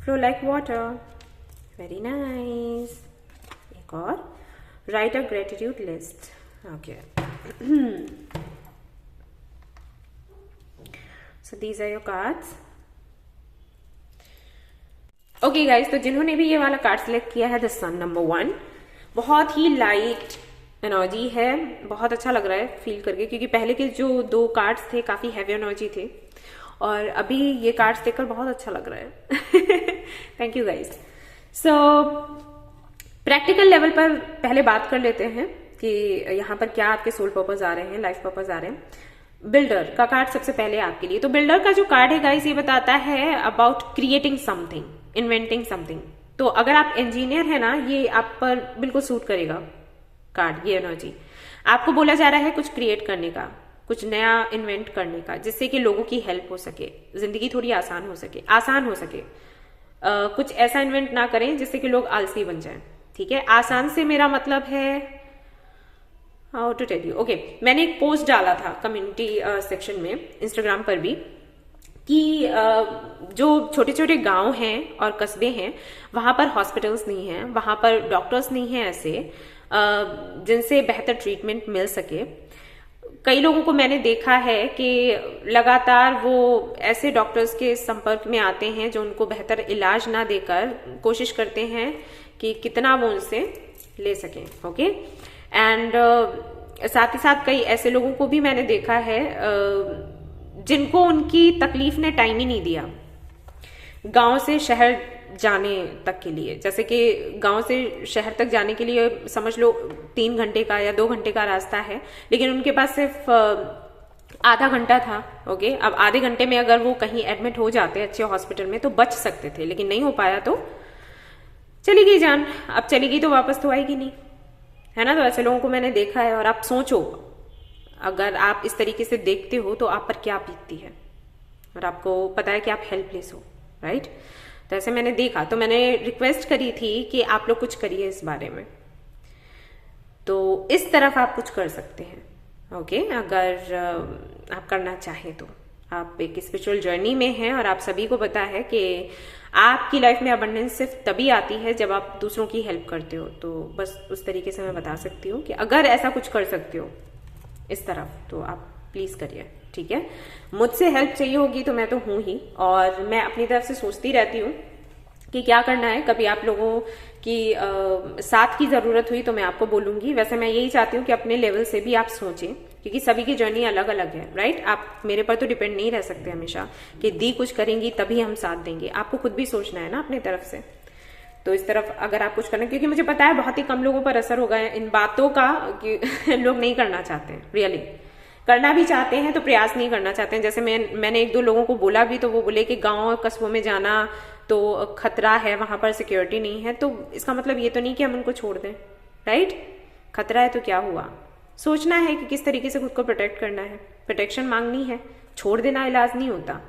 Flow like water, very nice. एक और, right a gratitude list. Okay. So these are your cards. Okay guys, तो जिन्होंने भी ये वाला कार्ड सिलेक्ट किया है, द सन नंबर 1, बहुत ही लाइट एनर्जी है, बहुत अच्छा लग रहा है फील करके, क्योंकि पहले के जो 2 कार्ड्स थे काफी हैवी एनर्जी थे और अभी ये कार्ड्स देखकर बहुत अच्छा लग रहा है. Thank you guys. So practical level पर पहले बात कर लेते हैं कि यहाँ पर क्या आपके सोल पर्पस आ रहे हैं, लाइफ पर्पस आ रहे हैं. बिल्डर का कार्ड सबसे पहले आपके लिए. तो बिल्डर का जो कार्ड है गाइस, ये बताता है about creating something, inventing something. तो अगर आप इंजीनियर है ना, ये आप पर बिल्कुल सूट करेगा कार्ड, ये एनर्जी. आपको बोला जा रहा है कुछ क्रिएट करने का, कुछ नया इन्वेंट करने का, जिससे कि लोगों की हेल्प हो सके, जिंदगी थोड़ी आसान हो सके. कुछ ऐसा इन्वेंट ना करें जिससे कि लोग आलसी बन जाएं. ठीक है, आसान से मेरा मतलब है, how to tell you. Okay, मैंने एक पोस्ट डाला था कम्युनिटी सेक्शन में, इंस्टाग्राम पर भी, कि जो छोटे छोटे गांव हैं और कस्बे हैं, वहां पर हॉस्पिटल्स नहीं हैं, वहां पर डॉक्टर्स नहीं हैं ऐसे जिनसे बेहतर ट्रीटमेंट मिल सके. कई लोगों को मैंने देखा है कि लगातार वो ऐसे डॉक्टर्स के संपर्क में आते हैं जो उनको बेहतर इलाज ना देकर कोशिश करते हैं कि कितना वो उनसे ले सकें. ओके. एंड साथ ही साथ कई ऐसे लोगों को भी मैंने देखा है जिनको उनकी तकलीफ ने टाइम ही नहीं दिया गांव से शहर जाने तक के लिए. जैसे कि गांव से शहर तक जाने के लिए समझ लो 3 घंटे का या 2 घंटे का रास्ता है, लेकिन उनके पास सिर्फ आधा घंटा था. ओके, अब आधे घंटे में अगर वो कहीं एडमिट हो जाते अच्छे हॉस्पिटल में तो बच सकते थे, लेकिन नहीं हो पाया तो चली गई जान. अब चली गई तो वापस तो आएगी नहीं, है ना. तो ऐसे लोगों को मैंने देखा है. और आप सोचो, अगर आप इस तरीके से देखते हो तो आप पर क्या बीतती है, और आपको पता है कि आप हेल्पलेस हो, राइट. तो ऐसे मैंने देखा, तो मैंने रिक्वेस्ट करी थी कि आप लोग कुछ करिए इस बारे में. तो इस तरफ आप कुछ कर सकते हैं. ओके, अगर आप करना चाहें तो. आप एक स्पिरिचुअल जर्नी में हैं और आप सभी को पता है कि आपकी लाइफ में अबंडेंस सिर्फ तभी आती है जब आप दूसरों की हेल्प करते हो. तो बस उस तरीके से मैं बता सकती हूँ कि अगर ऐसा कुछ कर सकते हो इस तरफ तो आप प्लीज करिए. ठीक है, मुझसे हेल्प चाहिए होगी तो मैं तो हूं ही, और मैं अपनी तरफ से सोचती रहती हूँ कि क्या करना है. कभी आप लोगों की साथ की जरूरत हुई तो मैं आपको बोलूंगी. वैसे मैं यही चाहती हूँ कि अपने लेवल से भी आप सोचें, क्योंकि सभी की जर्नी अलग अलग है, राइट. आप मेरे पर तो डिपेंड नहीं रह सकते हमेशा कि दी कुछ करेंगी तभी हम साथ देंगे. आपको खुद भी सोचना है ना अपनी तरफ से. तो इस तरफ अगर आप कुछ करें, क्योंकि मुझे पता है बहुत ही कम लोगों पर असर होगा इन बातों का, कि लोग नहीं करना चाहते हैं. रियली करना भी चाहते हैं तो प्रयास नहीं करना चाहते हैं. जैसे मैंने 1-2 लोगों को बोला भी, तो वो बोले कि गांव कस्बों में जाना तो खतरा है, वहां पर सिक्योरिटी नहीं है. तो इसका मतलब ये तो नहीं कि हम उनको छोड़ दें, राइट. खतरा है तो क्या हुआ, सोचना है कि किस तरीके से खुद को प्रोटेक्ट करना है, प्रोटेक्शन मांगनी है. छोड़ देना इलाज नहीं होता.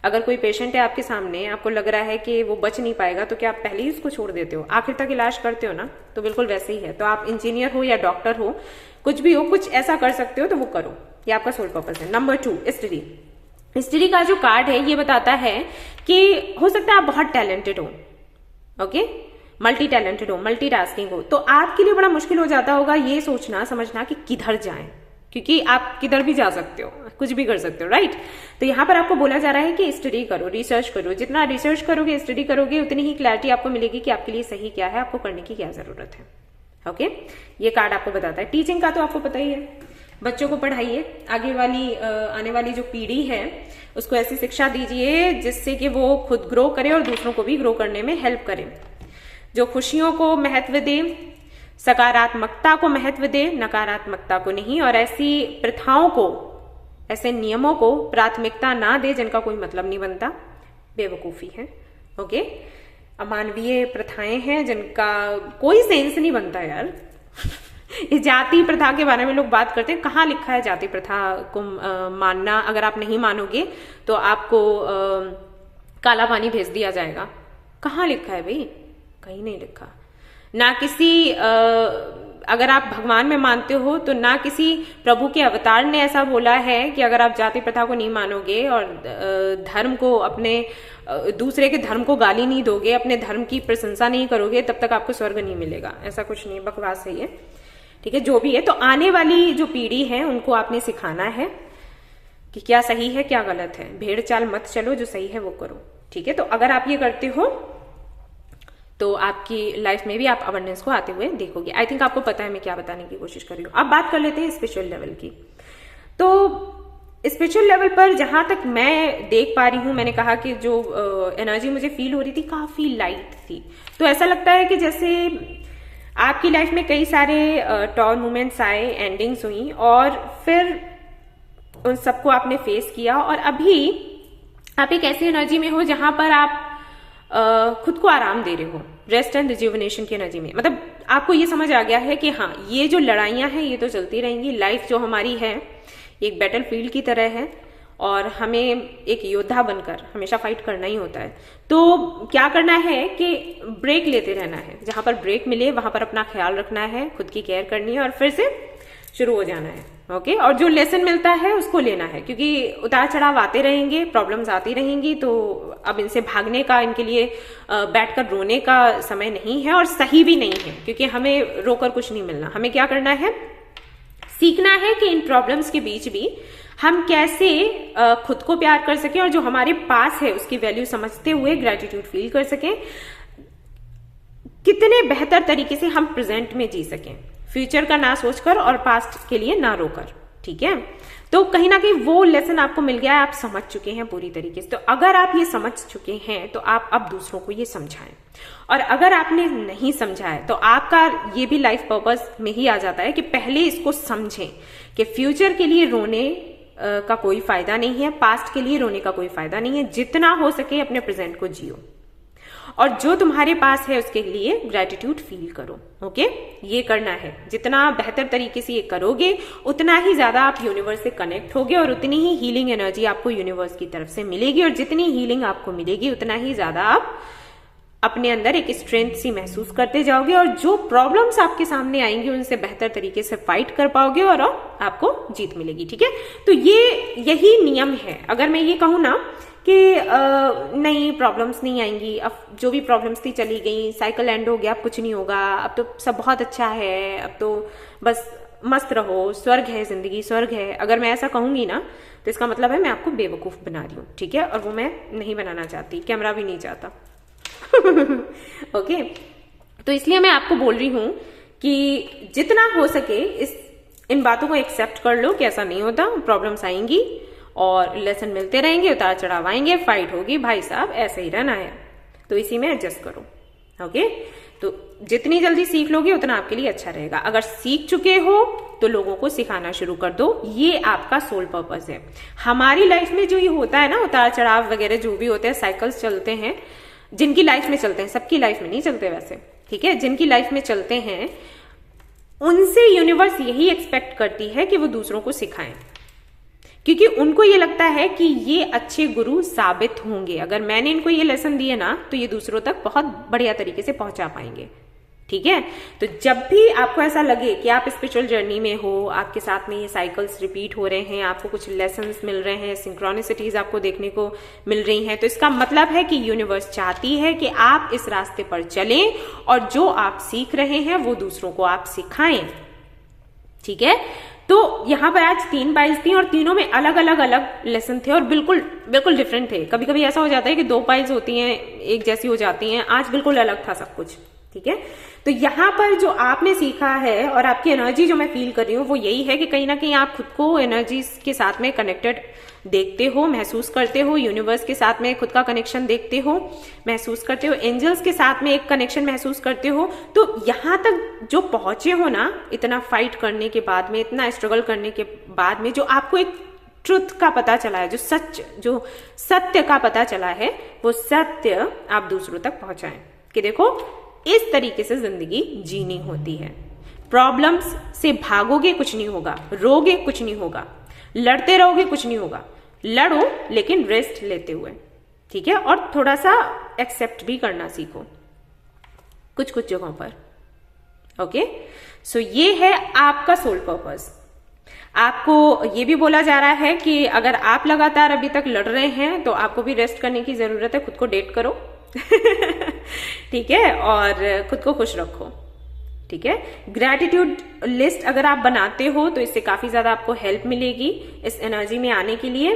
अगर कोई पेशेंट है आपके सामने, आपको लग रहा है कि वो बच नहीं पाएगा, तो क्या आप पहले ही उसको छोड़ देते हो? आखिर तक इलाज करते हो ना. तो बिल्कुल वैसे ही है. तो आप इंजीनियर हो या डॉक्टर हो, कुछ भी हो, कुछ ऐसा कर सकते हो तो वो करो. ये आपका सोल पर्पस है. Number 2, study. स्टडी का जो कार्ड है ये बताता है कि हो सकता है आप बहुत टैलेंटेड हो. ओके, मल्टी टैलेंटेड हो, मल्टीटास्किंग हो, तो आपके लिए बड़ा मुश्किल हो जाता होगा ये सोचना समझना कि किधर जाएं, क्योंकि आप किधर भी जा सकते हो, कुछ भी कर सकते हो, राइट. तो यहाँ पर आपको बोला जा रहा है कि स्टडी करो, रिसर्च करो. जितना रिसर्च करोगे, स्टडी करोगे, उतनी ही क्लैरिटी आपको मिलेगी कि आपके लिए सही क्या है, आपको करने की क्या जरूरत है. ओके, ये कार्ड आपको बताता है. टीचिंग का तो आपको पता ही है. बच्चों को पढ़ाइए, आगे वाली आने वाली जो पीढ़ी है उसको ऐसी शिक्षा दीजिए जिससे कि वो खुद ग्रो करे और दूसरों को भी ग्रो करने में हेल्प करे। जो खुशियों को महत्व दे, सकारात्मकता को महत्व दे, नकारात्मकता को नहीं, और ऐसी प्रथाओं को, ऐसे नियमों को प्राथमिकता ना दे जिनका कोई मतलब नहीं बनता, बेवकूफी है। ओके, अमानवीय प्रथाएं हैं जिनका कोई सेंस नहीं बनता यार। इस जाति प्रथा के बारे में लोग बात करते हैं, कहाँ लिखा है जाति प्रथा को मानना? अगर आप नहीं मानोगे तो आपको काला पानी भेज दिया जाएगा। कहाँ लिखा है भाई? कहीं नहीं लिखा। ना किसी अगर आप भगवान में मानते हो तो ना किसी प्रभु के अवतार ने ऐसा बोला है कि अगर आप जाति प्रथा को नहीं मानोगे और धर्म को, अपने दूसरे के धर्म को गाली नहीं दोगे, अपने धर्म की प्रशंसा नहीं करोगे, तब तक आपको स्वर्ग नहीं मिलेगा। ऐसा कुछ नहीं, बकवास है ये। ठीक है, जो भी है। तो आने वाली जो पीढ़ी है उनको आपने सिखाना है कि क्या सही है क्या गलत है। भेड़ चाल मत चलो, जो सही है वो करो। ठीक है, तो अगर आप ये करते हो तो आपकी लाइफ में भी आप अबंडेंस को आते हुए देखोगे। आई थिंक आपको पता है मैं क्या बताने की कोशिश कर रही हूँ। अब बात कर लेते हैं स्पिरिचुअल लेवल की। तो स्पिरिचुअल लेवल पर जहां तक मैं देख पा रही हूं, मैंने कहा कि जो एनर्जी मुझे फील हो रही थी काफी लाइट थी। तो ऐसा लगता है कि जैसे आपकी लाइफ में कई सारे टॉर मोमेंट्स आए, एंडिंग्स हुई, और फिर उन सबको आपने फेस किया, और अभी आप एक ऐसी एनर्जी में हो जहां पर आप खुद को आराम दे रहे हो, रेस्ट एंड रिज्यूवनेशन की एनर्जी में। मतलब आपको ये समझ आ गया है कि हाँ, ये जो लड़ाइयां हैं ये तो चलती रहेंगी। लाइफ जो हमारी है एक बैटल फील्ड की तरह है और हमें एक योद्धा बनकर हमेशा फाइट करना ही होता है। तो क्या करना है कि ब्रेक लेते रहना है, जहां पर ब्रेक मिले वहां पर अपना ख्याल रखना है, खुद की केयर करनी है और फिर से शुरू हो जाना है। ओके, और जो लेसन मिलता है उसको लेना है, क्योंकि उतार चढ़ाव आते रहेंगे, प्रॉब्लम्स आती रहेंगी। तो अब इनसे भागने का, इनके लिए बैठकर रोने का समय नहीं है और सही भी नहीं है, क्योंकि हमें रोकर कुछ नहीं मिलना। हमें क्या करना है, सीखना है कि इन प्रॉब्लम्स के बीच भी हम कैसे खुद को प्यार कर सकें और जो हमारे पास है उसकी वैल्यू समझते हुए ग्रेटिट्यूड फील कर सकें। कितने बेहतर तरीके से हम प्रेजेंट में जी सकें, फ्यूचर का ना सोचकर और पास्ट के लिए ना रोकर। ठीक है, तो कहीं ना कहीं वो लेसन आपको मिल गया है, आप समझ चुके हैं पूरी तरीके से। तो अगर आप ये समझ चुके हैं तो आप अब दूसरों को ये समझाएं, और अगर आपने नहीं समझा है तो आपका ये भी लाइफ पर्पस में ही आ जाता है कि पहले इसको समझें कि फ्यूचर के लिए रोने का कोई फायदा नहीं है, पास्ट के लिए रोने का कोई फायदा नहीं है। जितना हो सके अपने प्रेजेंट को जियो और जो तुम्हारे पास है उसके लिए ग्रेटिट्यूड फील करो। ओके, ये करना है। जितना बेहतर तरीके से ये करोगे उतना ही ज्यादा आप यूनिवर्स से कनेक्ट होगे और उतनी ही हीलिंग एनर्जी आपको यूनिवर्स की तरफ से मिलेगी, और जितनी हीलिंग आपको मिलेगी उतना ही ज्यादा आप अपने अंदर एक स्ट्रेंथ सी महसूस करते जाओगे, और जो प्रॉब्लम्स आपके सामने आएंगी उनसे बेहतर तरीके से फाइट कर पाओगे और आपको जीत मिलेगी। ठीक है, तो यही नियम है। अगर मैं ये कहूँ ना कि नहीं प्रॉब्लम्स नहीं आएंगी, अब जो भी प्रॉब्लम्स थी चली गई, साइकिल एंड हो गया, अब कुछ नहीं होगा, अब तो सब बहुत अच्छा है, अब तो बस मस्त रहो, स्वर्ग है जिंदगी, स्वर्ग है। अगर मैं ऐसा कहूंगी ना तो इसका मतलब है मैं आपको बेवकूफ बना रही हूँ। ठीक है, और वो मैं नहीं बनाना चाहती, कैमरा भी नहीं चाहता। ओके, तो इसलिए मैं आपको बोल रही हूं कि जितना हो सके इन बातों को एक्सेप्ट कर लो कि ऐसा नहीं होता, प्रॉब्लम्स आएंगी और लेसन मिलते रहेंगे, उतार चढ़ाव आएंगे, फाइट होगी, भाई साहब ऐसे ही रहना है, तो इसी में एडजस्ट करो। ओके, तो जितनी जल्दी सीख लोगे उतना आपके लिए अच्छा रहेगा। अगर सीख चुके हो तो लोगों को सिखाना शुरू कर दो, ये आपका सोल पर्पस है। हमारी लाइफ में जो ये होता है ना, उतार चढ़ाव वगैरह जो भी होते हैं, साइकिल्स चलते हैं, जिनकी लाइफ में चलते हैं, सबकी लाइफ में नहीं चलते वैसे, ठीक है, जिनकी लाइफ में चलते हैं उनसे यूनिवर्स यही एक्सपेक्ट करती है कि वो दूसरों को सिखाएं, क्योंकि उनको ये लगता है कि ये अच्छे गुरु साबित होंगे। अगर मैंने इनको ये लेसन दिए ना तो ये दूसरों तक बहुत बढ़िया तरीके से पहुंचा पाएंगे। ठीक है, तो जब भी आपको ऐसा लगे कि आप स्पिरिचुअल जर्नी में हो, आपके साथ में ये साइकिल्स रिपीट हो रहे हैं, आपको कुछ लेसन्स मिल रहे हैं, सिंक्रोनिसिटीज आपको देखने को मिल रही हैं, तो इसका मतलब है कि यूनिवर्स चाहती है कि आप इस रास्ते पर चलें और जो आप सीख रहे हैं वो दूसरों को आप सिखाएं। ठीक है, तो यहाँ पर आज 3 पाइल्स थी और तीनों में अलग अलग लेसन थे और बिल्कुल बिल्कुल डिफरेंट थे। कभी कभी ऐसा हो जाता है कि 2 पाइल्स होती हैं एक जैसी हो जाती हैं, आज बिल्कुल अलग था सब कुछ। ठीक है। तो यहाँ पर जो आपने सीखा है और आपकी एनर्जी जो मैं फील कर रही हूँ वो यही है कि कहीं ना कहीं आप खुद को एनर्जी के साथ में कनेक्टेड देखते हो, महसूस करते हो, यूनिवर्स के साथ में खुद का कनेक्शन देखते हो, महसूस करते हो, एंजल्स के साथ में एक कनेक्शन महसूस करते हो। तो यहाँ तक जो पहुंचे हो ना, इतना फाइट करने के बाद में, इतना स्ट्रगल करने के बाद में, जो आपको एक ट्रुथ का पता चला है, जो सत्य का पता चला है, वो सत्य आप दूसरों तक पहुंचाएं कि देखो इस तरीके से जिंदगी जीनी होती है। प्रॉब्लम्स से भागोगे कुछ नहीं होगा, रोगे कुछ नहीं होगा, लड़ते रहोगे कुछ नहीं होगा, लड़ो लेकिन रेस्ट लेते हुए, ठीक है। और थोड़ा सा एक्सेप्ट भी करना सीखो कुछ कुछ जगहों पर, ओके। सो ये है आपका सोल पर्पस। आपको ये भी बोला जा रहा है कि अगर आप लगातार अभी तक लड़ रहे हैं तो आपको भी रेस्ट करने की जरूरत है, खुद को डेट करो ठीक है, और खुद को खुश रखो, ठीक है। ग्रैटिट्यूड लिस्ट अगर आप बनाते हो तो इससे काफी ज्यादा आपको हेल्प मिलेगी इस एनर्जी में आने के लिए।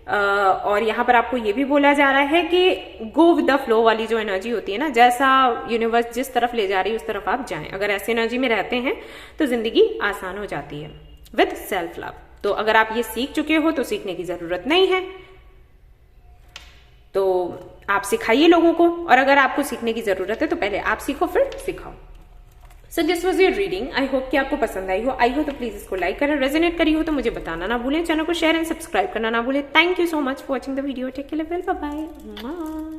और यहाँ पर आपको ये भी बोला जा रहा है कि गो विद द फ्लो वाली जो एनर्जी होती है ना, जैसा यूनिवर्स जिस तरफ ले जा रही है उस तरफ आप जाएं। अगर ऐसी एनर्जी में रहते हैं तो जिंदगी आसान हो जाती है विद सेल्फ लव। तो अगर आप ये सीख चुके हो तो सीखने की जरूरत नहीं है, तो आप सिखाइए लोगों को, और अगर आपको सीखने की जरूरत है तो पहले आप सीखो फिर सिखाओ। So this was your reading. I hope कि आपको पसंद आई हो तो प्लीज इसको लाइक करें, रेजोनेट करी हो तो मुझे बताना ना भूलें, चैनल को शेयर एंड सब्सक्राइब करना ना भूलें। Thank you so much for watching the video. Take care, bye bye.